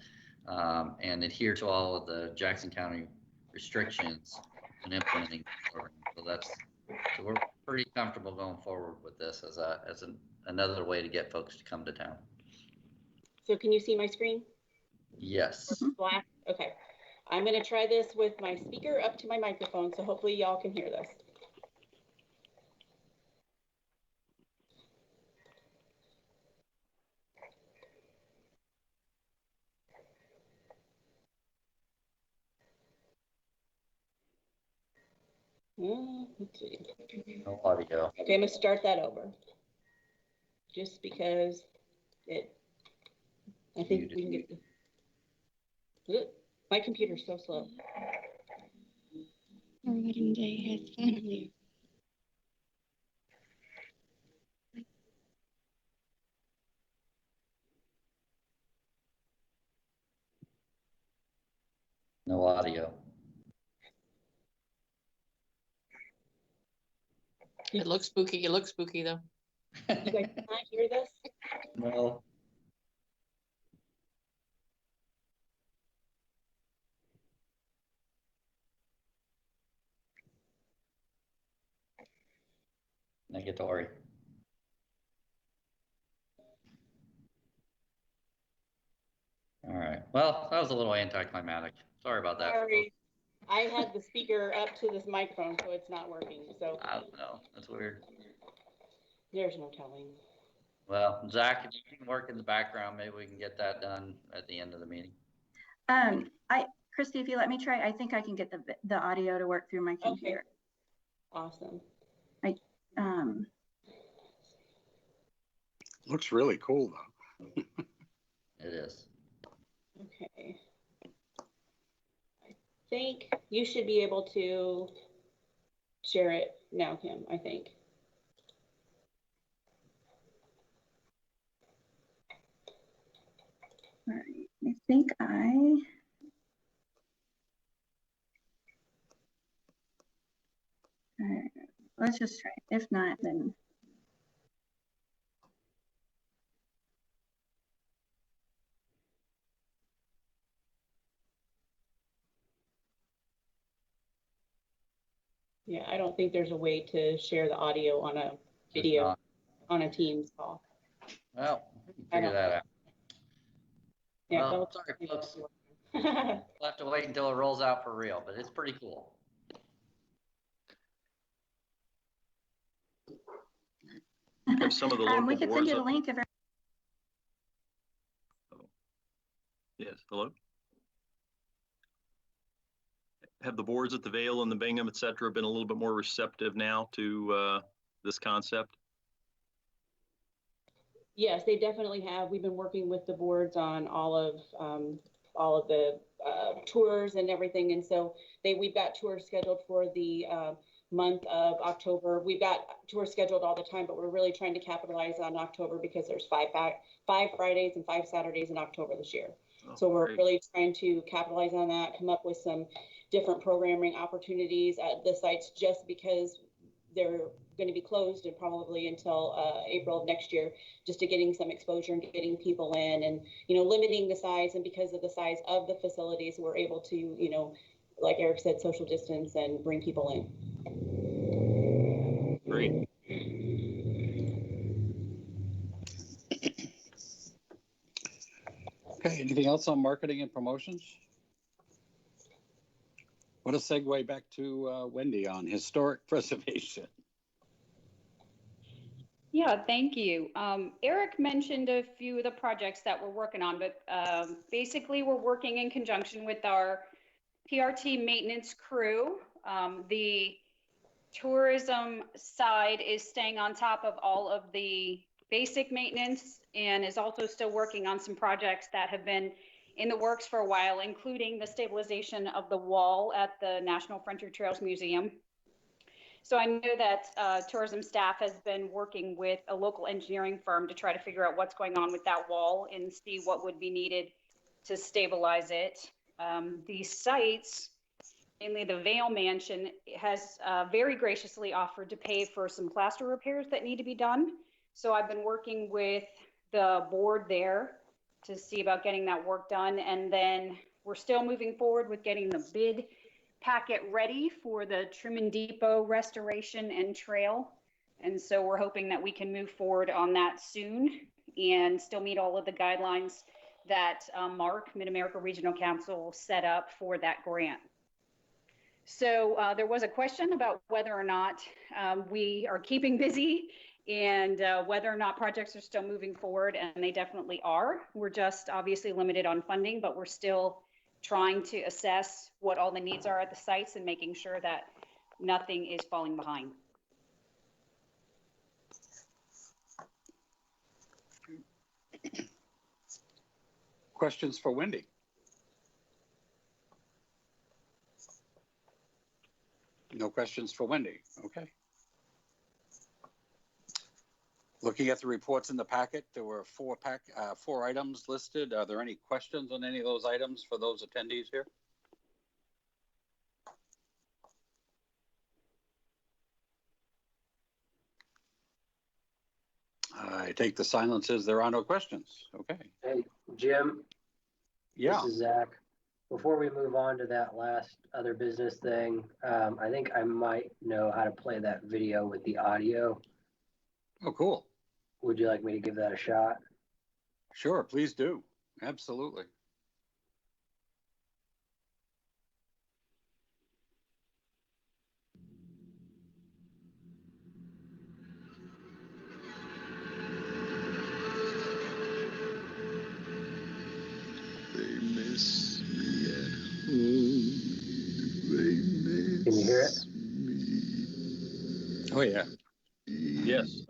S6: adhere to all of the Jackson County restrictions in implementing the program. So we're pretty comfortable going forward with this as another way to get folks to come to town.
S3: So can you see my screen?
S6: Yes.
S3: Black? Okay. I'm going to try this with my speaker up to my microphone, so hopefully y'all can hear this. Let's see.
S6: No audio.
S3: Okay, I'm going to start that over. Just because I think we can get my computer's so slow.
S10: wedding day has finally.
S6: No audio.
S7: It looks spooky. It looks spooky though.
S3: You guys cannot hear this?
S6: No. Negatory. All right. Well, that was a little anticlimactic. Sorry about that.
S3: Sorry. I had the speaker up to this microphone, so it's not working. So
S6: I don't know. That's weird.
S3: there's no telling.
S6: Well, Zach, if you can work in the background, maybe we can get that done at the end of the meeting.
S8: Christy, if you let me try, I think I can get the audio to work through my computer.
S3: Awesome.
S1: Looks really cool though.
S6: It is.
S3: Okay. I think you should be able to share it now, Kim, I think.
S8: All right, I think all right, let's just try it. If not, then.
S3: Yeah, I don't think there's a way to share the audio on a video on a Teams call.
S6: Well, we can figure that out.
S3: Yeah,
S6: well, sorry, folks. We'll have to wait until it rolls out for real, but it's pretty cool.
S4: Have some of the local
S8: we could send
S4: boards
S8: you the
S4: up-
S8: link if.
S4: Yes, hello? Have the boards at the Vale and the Bingham, et cetera, been a little bit more receptive now to this concept?
S3: Yes, they definitely have. We've been working with the boards on all of the tours and everything, and so we've got tours scheduled for the month of October. We've got tours scheduled all the time, but we're really trying to capitalize on October because there's five Fridays and 5 Saturdays in October this year.
S4: Oh,
S3: So we're
S4: great.
S3: really trying to capitalize on that, come up with some different programming opportunities at the sites, just because they're going to be closed and probably until April of next year, just to getting some exposure and getting people in, and limiting the size. And because of the size of the facilities, we're able to like Eric said, social distance and bring people in.
S4: Great.
S1: Okay, anything else on marketing and promotions? What a segue back to Wendy on historic preservation.
S11: Yeah, thank you. Eric mentioned a few of the projects that we're working on, but basically we're working in conjunction with our PRT maintenance crew. The tourism side is staying on top of all of the basic maintenance and is also still working on some projects that have been in the works for a while, including the stabilization of the wall at the National Frontier Trails Museum. So I know that tourism staff has been working with a local engineering firm to try to figure out what's going on with that wall and see what would be needed to stabilize it. These sites, mainly the Vale Mansion, has very graciously offered to pay for some plaster repairs that need to be done. So I've been working with the board there to see about getting that work done. And then we're still moving forward with getting the bid packet ready for the Truman Depot restoration and trail. And so we're hoping that we can move forward on that soon and still meet all of the guidelines that Mark, Mid-America Regional Council, set up for that grant. So there was a question about whether or not we are keeping busy and whether or not projects are still moving forward, and they definitely are. We're just obviously limited on funding, but we're still trying to assess what all the needs are at the sites and making sure that nothing is falling behind.
S1: Questions for Wendy? No questions for Wendy. Okay. Looking at the reports in the packet, there were four items listed. Are there any questions on any of those items for those attendees here? I take the silence as there are no questions. Okay.
S12: Hey, Jim.
S1: Yeah.
S12: This is Zach. Before we move on to that last other business thing, I think I might know how to play that video with the audio.
S1: Oh, cool.
S12: Would you like me to give that a shot?
S1: Sure, please do. Absolutely.
S13: They miss me at home. They miss
S12: Can you hear it?
S1: Oh, yeah.
S4: Yes.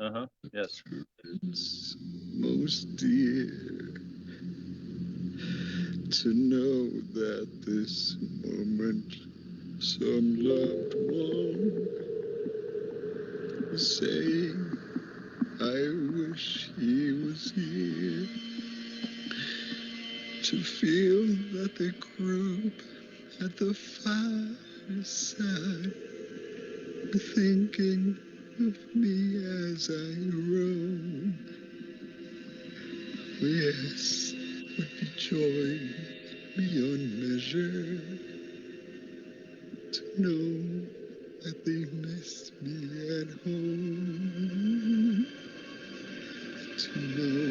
S4: Yes.
S13: Most dear, to know that this moment some loved one was saying, I wish he was here, to feel that the group at the fireside were thinking of me as I roam. Yes, would be joy beyond measure to know that they miss me at home. To know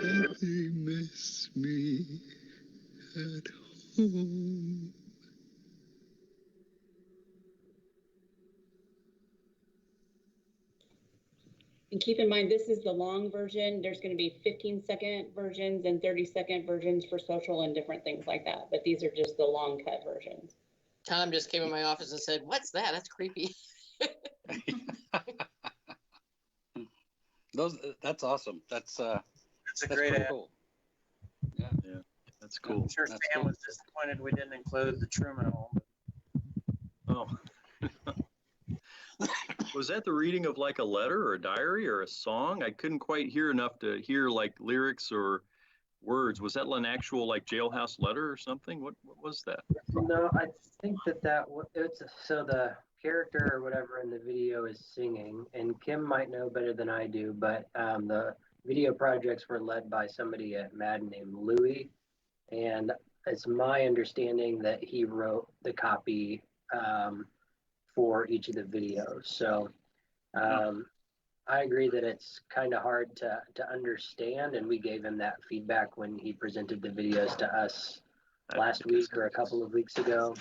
S13: that they miss me at home.
S3: And keep in mind, this is the long version. There's going to be 15-second versions and 30-second versions for social and different things like that. But these are just the long cut versions.
S7: Tom just came in my office and said, "What's that? That's creepy."
S1: That's awesome. That's
S9: a great ad.
S1: cool.
S4: Yeah, that's cool.
S9: I'm sure
S1: That's
S9: Sam
S1: cool.
S9: was disappointed we didn't include the Truman home.
S4: Oh. Was that the reading of like a letter or a diary or a song? I couldn't quite hear enough to hear like lyrics or words. Was that an actual like jailhouse letter or something? What was that?
S12: No, I think it's so the character or whatever in the video is singing, and Kim might know better than I do, but the video projects were led by somebody at Madden named Louis, and it's my understanding that he wrote the copy for each of the videos. So I agree that it's kind of hard to understand, and we gave him that feedback when he presented the videos to us last week or a couple of weeks ago.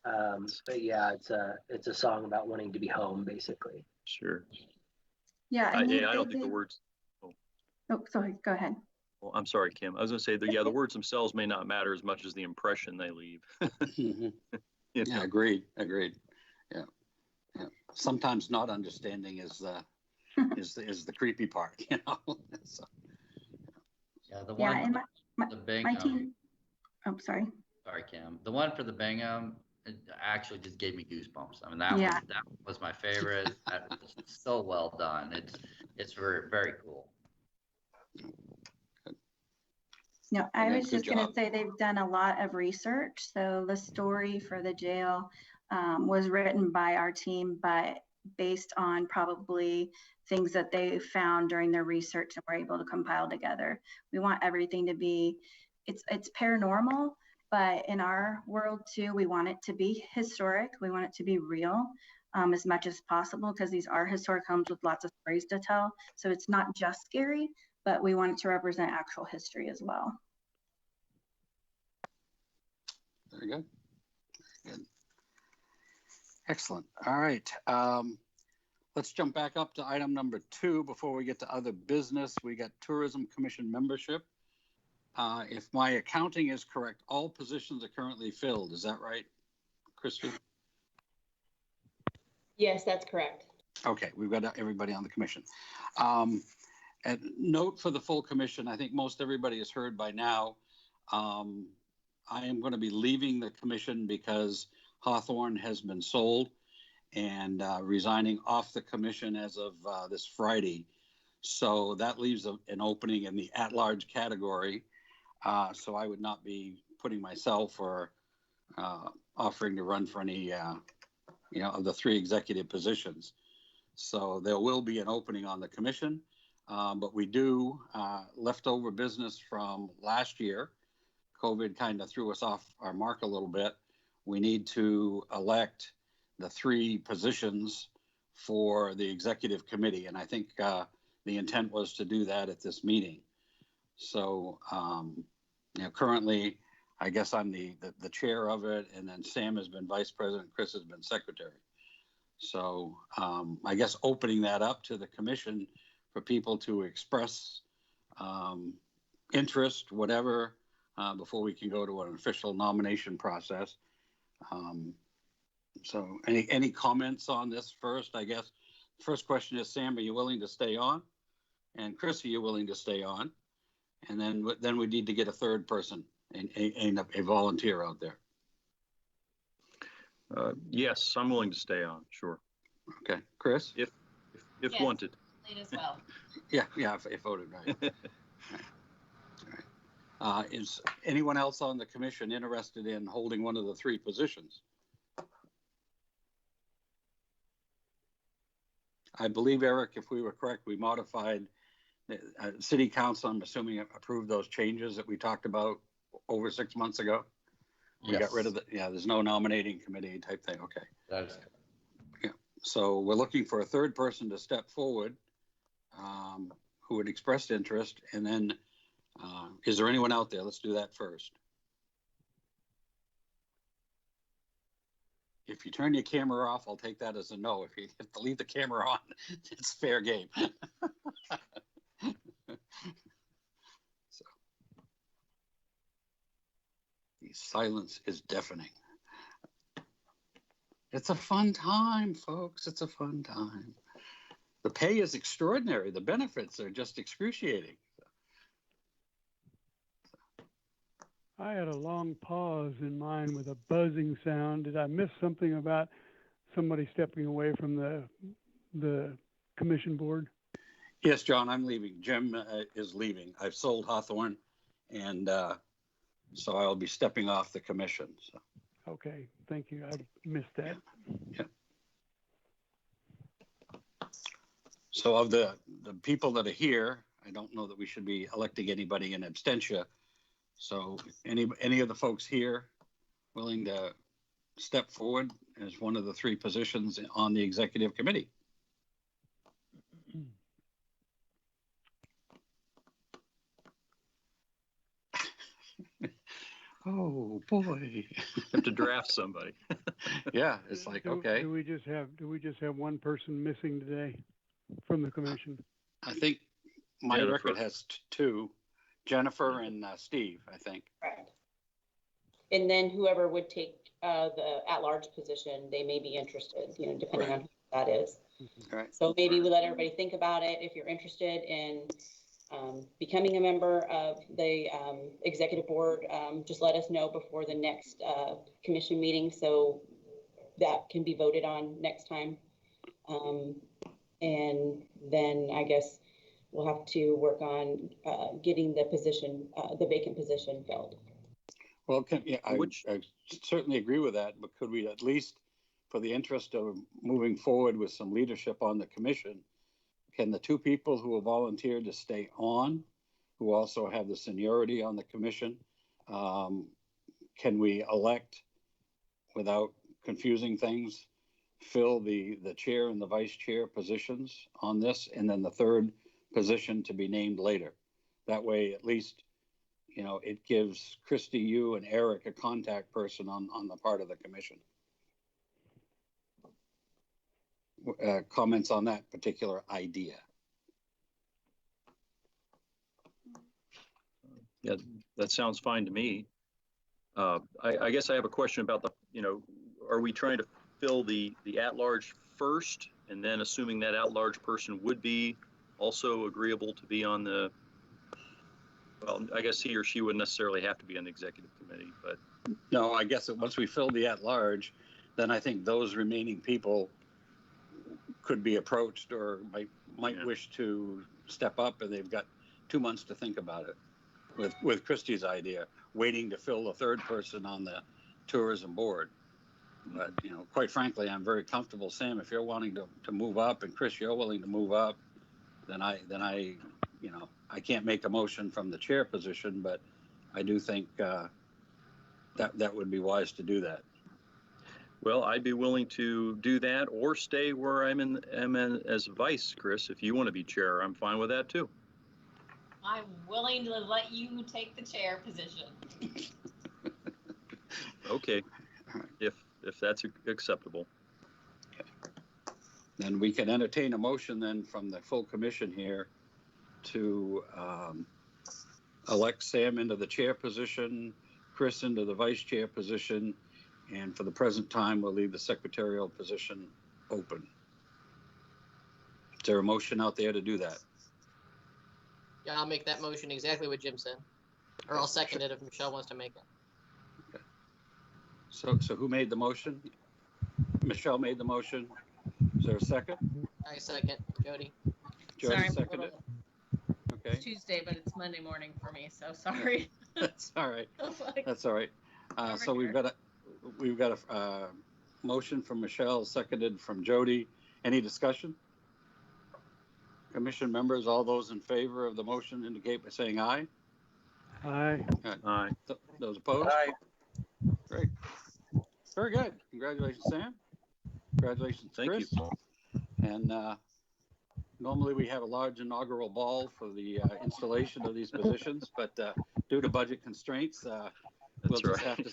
S12: But yeah, it's a song about wanting to be home, basically.
S4: Sure.
S8: Yeah.
S4: I don't think the words.
S8: Oh, sorry. Go ahead.
S4: Well, I'm sorry, Kim. I was going to say that, yeah, the words themselves may not matter as much as the impression they leave.
S1: Yeah, agreed. Yeah. Sometimes not understanding is the creepy part, you know. So,
S6: Yeah, the one, the
S8: my team. Oh, sorry.
S6: Sorry, Kim. The one for the Bingham, it actually just gave me goosebumps. I mean, that was my favorite. That was so well done. It's very, very cool.
S8: No, I was just going to say they've done a lot of research. So the story for the jail was written by our team, but based on probably things that they found during their research and were able to compile together. We want everything to be, it's paranormal, but in our world too, we want it to be historic. We want it to be real as much as possible, because these are historic homes with lots of stories to tell. So it's not just scary, but we want it to represent actual history as well.
S1: Very good. Excellent. All right. Let's jump back up to item number 2 before we get to other business. We got Tourism Commission membership. If my accounting is correct, all positions are currently filled. Is that right, Christy?
S3: Yes, that's correct.
S1: Okay, we've got everybody on the commission. And note for the full commission, I think most everybody has heard by now, I am going to be leaving the commission because Hawthorne has been sold. and resigning off the commission as of this Friday. So that leaves an opening in the at-large category. So I would not be putting myself or offering to run for any, of the 3 executive positions. So there will be an opening on the commission, but we do leftover business from last year. COVID kind of threw us off our mark a little bit. We need to elect the 3 positions for the executive committee. And I think the intent was to do that at this meeting. So, currently, I guess I'm the chair of it, and then Sam has been vice president, Chris has been secretary. So I guess opening that up to the commission for people to express interest, whatever, before we can go to an official nomination process. So any comments on this first? I guess first question is, Sam, are you willing to stay on? And Chris, are you willing to stay on? And then we need to get a third person and a volunteer out there.
S4: Yes, I'm willing to stay on. Sure.
S1: Okay, Chris.
S4: If
S14: Yes,
S4: wanted.
S14: As well.
S1: Yeah, if voted right. All right. Is anyone else on the commission interested in holding one of the 3 positions? I believe, Eric, if we were correct, we modified city council, I'm assuming, approved those changes that we talked about over 6 months ago. We got rid of there's no nominating committee type thing. Okay.
S6: That is correct.
S1: Yeah. So we're looking for a third person to step forward who would express interest. And then is there anyone out there? Let's do that first. If you turn your camera off, I'll take that as a no. If you have to leave the camera on, it's fair game. So, the silence is deafening. It's a fun time, folks. It's a fun time. The pay is extraordinary. The benefits are just excruciating.
S5: I had a long pause in mine with a buzzing sound. Did I miss something about somebody stepping away from the commission board?
S1: Yes, John, I'm leaving. Jim is leaving. I've sold Hawthorne, and so I'll be stepping off the commission. So.
S5: Okay, thank you. I missed that.
S1: Yeah. So of the people that are here, I don't know that we should be electing anybody in absentia. So any of the folks here willing to step forward as one of the 3 positions on the executive committee? Oh boy.
S4: Have to draft somebody.
S1: Yeah, it's like, okay.
S5: Do we just have one person missing today from the commission?
S1: I think my
S4: Jennifer.
S1: record has 2, Jennifer and Steve, I think.
S3: Right. And then whoever would take the at-large position, they may be interested, depending on who that is.
S1: Right.
S3: So maybe we let everybody think about it. If you're interested in becoming a member of the executive board, just let us know before the next commission meeting so that can be voted on next time. And then I guess we'll have to work on getting the position, the vacant position filled.
S1: Well, I certainly agree with that, but could we at least, for the interest of moving forward with some leadership on the commission, can the 2 people who have volunteered to stay on, who also have the seniority on the commission, can we elect, without confusing things, fill the chair and the vice chair positions on this, and then the third position to be named later? That way, at least, it gives Christy, you, and Eric a contact person on the part of the commission. Comments on that particular idea?
S4: Yeah, that sounds fine to me. I guess I have a question about are we trying to fill the at-large first, and then assuming that at-large person would be also agreeable to be on the, well, I guess he or she wouldn't necessarily have to be on the executive committee, but.
S1: No, I guess that once we fill the at-large, then I think those remaining people could be approached or might wish to step up, and they've got 2 months to think about it. With Christie's idea, waiting to fill the third person on the tourism board. But, you know, quite frankly, I'm very comfortable. Sam, if you're wanting to move up, and Chris, you're willing to move up, then I, you know, I can't make a motion from the chair position, but I do think that would be wise to do that.
S4: Well, I'd be willing to do that or stay where I'm in as vice, Chris. If you want to be chair, I'm fine with that too.
S14: I'm willing to let you take the chair position.
S4: Okay, if that's acceptable.
S1: Okay. Then we can entertain a motion then from the full commission here to elect Sam into the chair position, Chris into the vice chair position, and for the present time, we'll leave the secretarial position open. Is there a motion out there to do that?
S7: Yeah, I'll make that motion exactly what Jim said. Or I'll second it if Michelle wants to make it.
S1: Okay. So who made the motion? Michelle made the motion. Is there a second?
S7: I second, Jody.
S1: Jody
S14: Sorry,
S1: seconded. Okay.
S14: It's Tuesday, but it's Monday morning for me, so sorry.
S1: That's all right. That's all right. So we've got a motion from Michelle, seconded from Jody. Any discussion? Commission members, all those in favor of the motion indicate by saying aye.
S5: Aye.
S4: Aye.
S1: Those opposed?
S9: Aye.
S1: Great. Very good. Congratulations, Sam. Congratulations, Chris.
S4: Thank you.
S1: And normally we have a large inaugural ball for the installation of these positions, but due to budget constraints, we'll just have to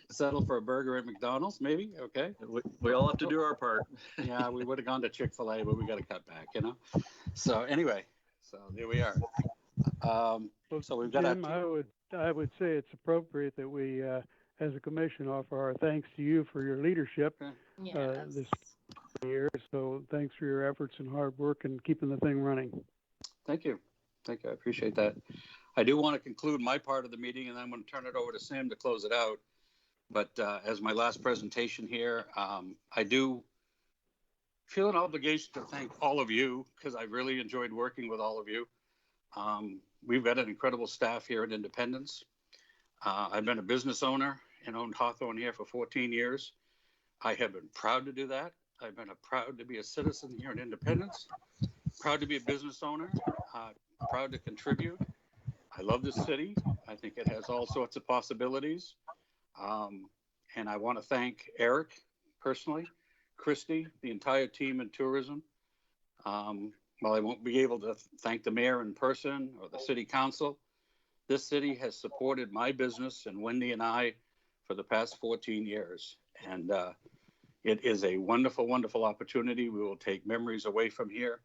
S1: settle for a burger at McDonald's, maybe. Okay.
S4: We all have to do our part.
S1: Yeah, we would have gone to Chick-fil-A, but we got to cut back, you know. So anyway, so there we are. So we've got
S5: Jim, I would say it's appropriate that we, as a commission, offer our thanks to you for your leadership this year. So thanks for your efforts and hard work and keeping the thing running.
S1: Thank you. Thank you. I appreciate that. I do want to conclude my part of the meeting, and I'm going to turn it over to Sam to close it out. But as my last presentation here, I do feel an obligation to thank all of you because I really enjoyed working with all of you. We've got an incredible staff here at Independence. I've been a business owner and owned Hawthorne here for 14 years. I have been proud to do that. I've been proud to be a citizen here at Independence, proud to be a business owner, proud to contribute. I love this city. I think it has all sorts of possibilities. And I want to thank Eric personally, Christy, the entire team in tourism. While I won't be able to thank the mayor in person or the city council, this city has supported my business and Wendy and I for the past 14 years. And it is a wonderful, wonderful opportunity. We will take memories away from here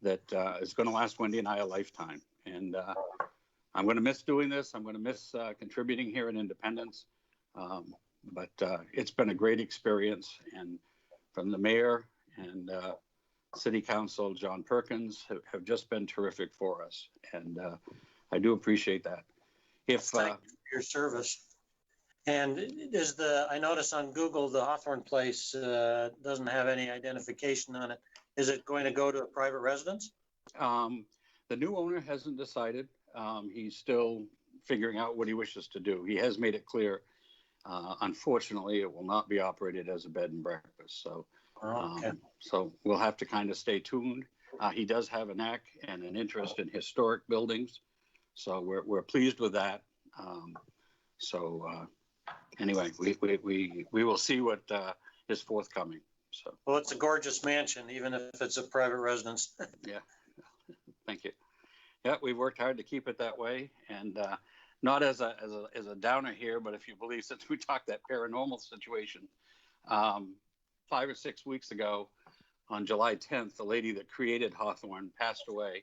S1: that is going to last Wendy and I a lifetime. And I'm going to miss doing this. I'm going to miss contributing here in Independence. But it's been a great experience. And from the mayor and city council, John Perkins, have just been terrific for us. And I do appreciate that.
S9: Thank you for your service. And I notice on Google, the Hawthorne place doesn't have any identification on it. Is it going to go to a private residence?
S1: The new owner hasn't decided. He's still figuring out what he wishes to do. He has made it clear. Unfortunately, it will not be operated as a bed and breakfast. So, so we'll have to kind of stay tuned. He does have a knack and an interest in historic buildings. So we're pleased with that. Anyway, we will see what is forthcoming. So.
S9: Well, it's a gorgeous mansion, even if it's a private residence.
S1: Yeah. Thank you. Yeah, we've worked hard to keep it that way, and not as a downer here, but if you believe, since we talked that paranormal situation, 5 or 6 weeks ago, on July 10th, the lady that created Hawthorne passed away,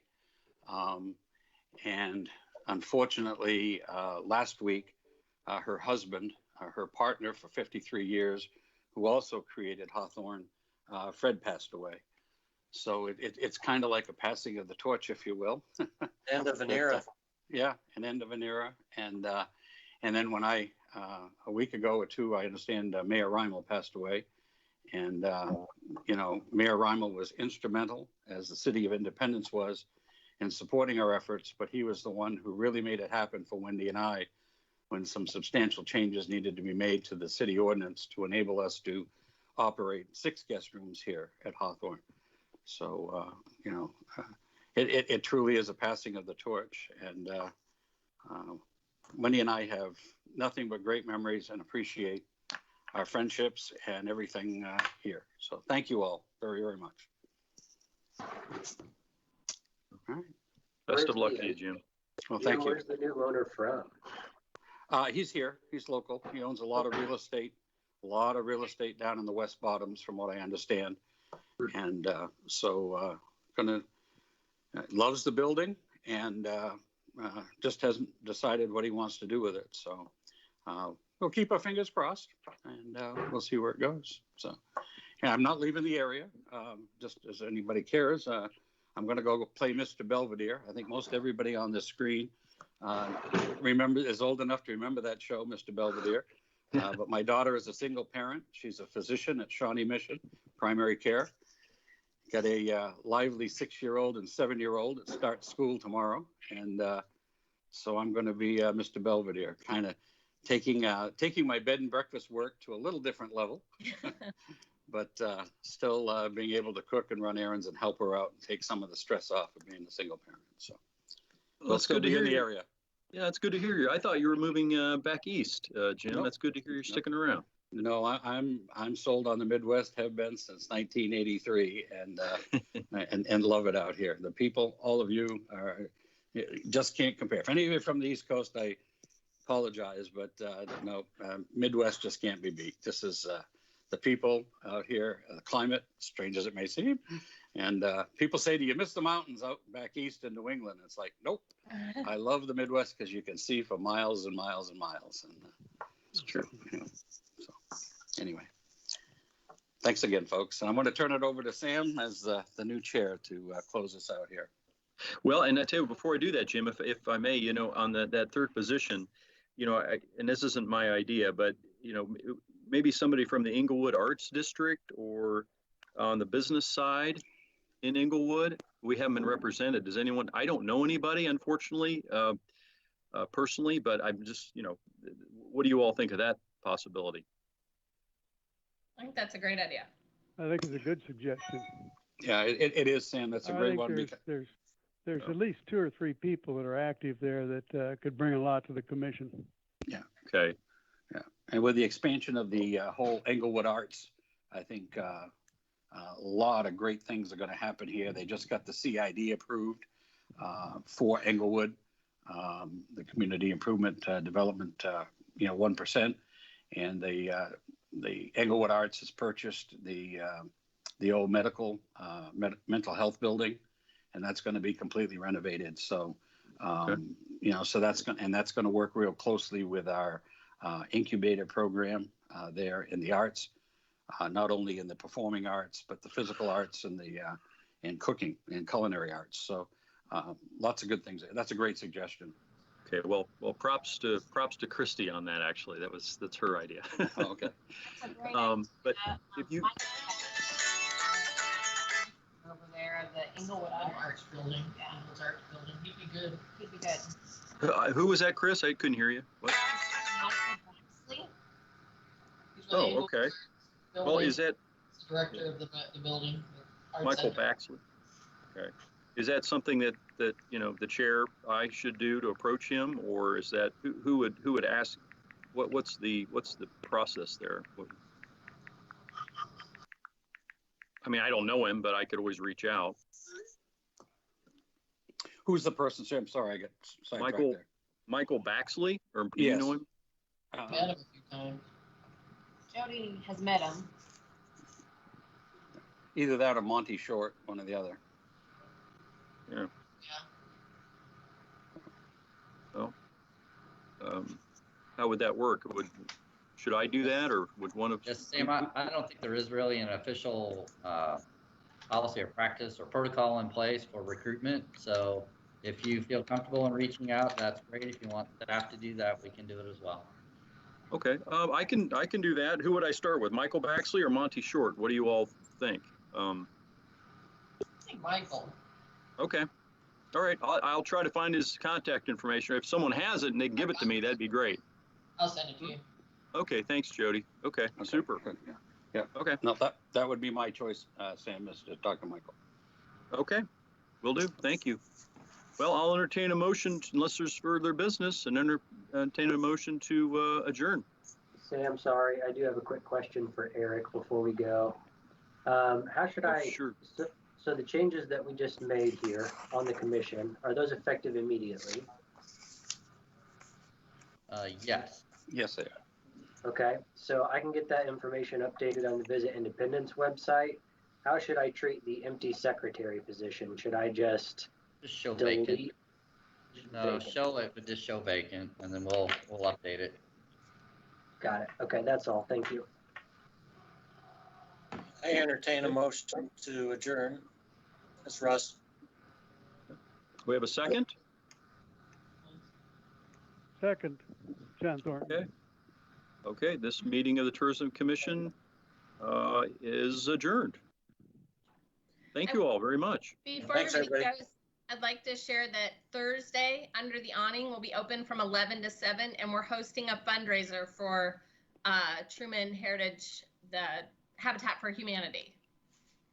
S1: and unfortunately, last week, her husband, her partner for 53 years, who also created Hawthorne, Fred, passed away. So it's kind of like a passing of the torch, if you will.
S9: End of an era.
S1: Yeah, an end of an era. And then when a week ago or two, I understand Mayor Reimel passed away. And, you know, Mayor Reimel was instrumental, as the City of Independence was, in supporting our efforts, but he was the one who really made it happen for Wendy and I when some substantial changes needed to be made to the city ordinance to enable us to operate 6 guest rooms here at Hawthorne. So, you know, it truly is a passing of the torch. And Wendy and I have nothing but great memories and appreciate our friendships and everything here. So thank you all very, very much. All right.
S4: Best of luck to you, Jim.
S1: Well, thank you.
S12: Where's the new owner from?
S1: He's here. He's local. He owns a lot of real estate down in the West Bottoms, from what I understand. And loves the building and just hasn't decided what he wants to do with it. So we'll keep our fingers crossed and we'll see where it goes. So yeah, I'm not leaving the area. Just as anybody cares, I'm going to go play Mr. Belvedere. I think most everybody on this screen is old enough to remember that show, Mr. Belvedere. But my daughter is a single parent. She's a physician at Shawnee Mission Primary Care. Got a lively 6-year-old and 7-year-old that starts school tomorrow. And so I'm going to be Mr. Belvedere, kind of taking my bed and breakfast work to a little different level, but still being able to cook and run errands and help her out and take some of the stress off of being a single parent. So
S4: well, that's good to hear
S1: in the area.
S4: Yeah, it's good to hear you. I thought you were moving back east, Jim.
S1: Nope.
S4: That's good to hear you're sticking around.
S1: No, I'm sold on the Midwest, have been since 1983, and love it out here. The people, all of you, just can't compare. If any of you are from the East Coast, I apologize, but no, Midwest just can't be beat. This is the people out here, the climate, strange as it may seem. And people say, do you miss the mountains out back east in New England? It's like, nope. I love the Midwest because you can see for miles and miles and miles. And it's true. You know. So anyway, thanks again, folks. And I'm going to turn it over to Sam as the new chair to close us out here.
S4: Well, and I tell you, before I do that, Jim, if I may, you know, on that third position, you know, and this isn't my idea, but, you know, maybe somebody from the Inglewood Arts District or on the business side in Inglewood. We haven't been represented. Does anyone? I don't know anybody, unfortunately, personally, but I'm just, you know, what do you all think of that possibility?
S14: I think that's a great idea.
S5: I think it's a good suggestion.
S1: Yeah, it is, Sam. That's a great one.
S5: There's at least 2 or 3 people that are active there that could bring a lot to the commission.
S1: Yeah.
S4: Okay.
S1: Yeah, and with the expansion of the whole Englewood Arts, I think a lot of great things are going to happen here. They just got the CID approved for Englewood, the Community Improvement Development, 1%, and the Englewood Arts has purchased the old mental health building, and that's going to be completely renovated. So, so that's going to work real closely with our incubator program there in the arts, not only in the performing arts, but the physical arts and and cooking and culinary arts. So lots of good things. That's a great suggestion.
S4: Okay, well, props to Christy on that. Actually, that's her idea.
S1: Oh, okay.
S4: But if you
S14: over there, the Inglewood Arts Building, Inglewood Arts Building, he'd be good. He'd be good.
S4: Who was that, Chris? I couldn't hear you. What? Oh, okay. Well, is that
S14: director of the building?
S4: Michael Baxley? Okay. Is that something that the chair I should do to approach him, or is that who would ask? What's the process there? I mean, I don't know him, but I could always reach out.
S1: Who's the person? I'm sorry, I got sidetracked there.
S4: Michael Baxley, or do
S1: yes.
S4: you know him?
S14: Met him a few times. Jody has met him.
S1: Either that or Monty Short, one or the other.
S4: Yeah. Well, how would that work? Should I do that, or would one of?
S6: Yes, Sam. I don't think there is really an official policy or practice or protocol in place for recruitment. So if you feel comfortable in reaching out, that's great. If you want staff to do that, we can do it as well.
S4: Okay, I can do that. Who would I start with? Michael Baxley or Monty Short? What do you all think?
S14: I think Michael.
S4: Okay. All right. I'll try to find his contact information. If someone has it and they can give it to me, that'd be great.
S14: I'll send it to you.
S4: Okay. Thanks, Jody. Okay. Super.
S1: Good, yeah. Yeah.
S4: Okay.
S1: No, that would be my choice, Sam, is to talk to Michael.
S4: Okay. Will do. Thank you. Well, I'll entertain a motion unless there's further business, and entertain a motion to adjourn.
S12: Sam, sorry, I do have a quick question for Eric before we go. How should I?
S4: Sure.
S12: So the changes that we just made here on the commission, are those effective immediately?
S6: Yes.
S1: Yes, they are.
S12: Okay, so I can get that information updated on the Visit Independence website. How should I treat the empty secretary position? Should I just
S6: show
S12: delete?
S6: vacant? No, show it, but just show vacant, and then we'll update it.
S12: Got it. Okay, that's all. Thank you.
S9: I entertain a motion to adjourn. That's Russ.
S4: We have a second?
S5: Second, John Thornton.
S4: Okay. Okay, this meeting of the Tourism Commission is adjourned. Thank you all very much.
S15: Before
S9: Thanks,
S15: everybody
S9: everybody.
S15: goes, I'd like to share that Thursday, Under the Awning will be open from 11 to 7, and we're hosting a fundraiser for Truman Heritage, the Habitat for Humanity.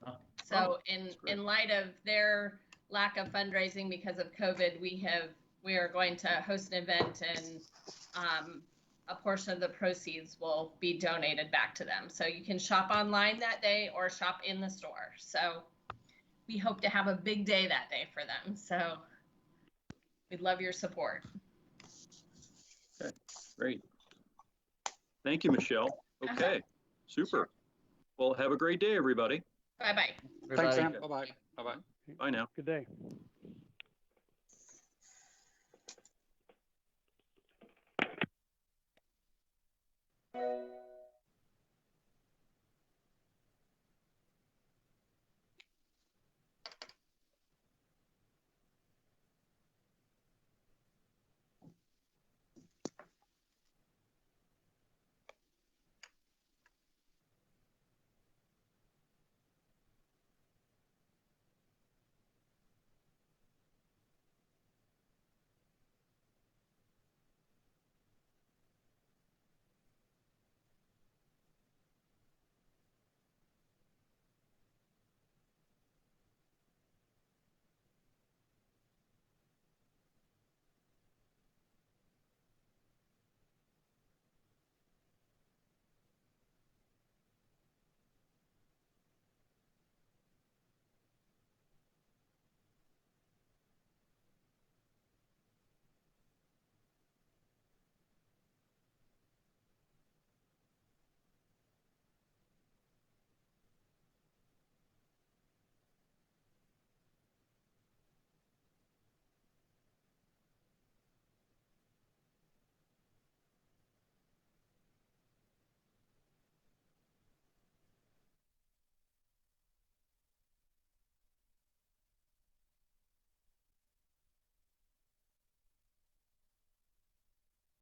S6: Oh.
S15: So in light of their lack of fundraising because of COVID, we are going to host an event, and a portion of the proceeds will be donated back to them. So you can shop online that day or shop in the store. So we hope to have a big day that day for them. So we'd love your support.
S4: Okay, great. Thank you, Michelle. Okay, super. Well, have a great day, everybody.
S15: Bye-bye.
S1: Thanks, Sam. Bye-bye. Bye-bye.
S4: Bye now.
S5: Good day.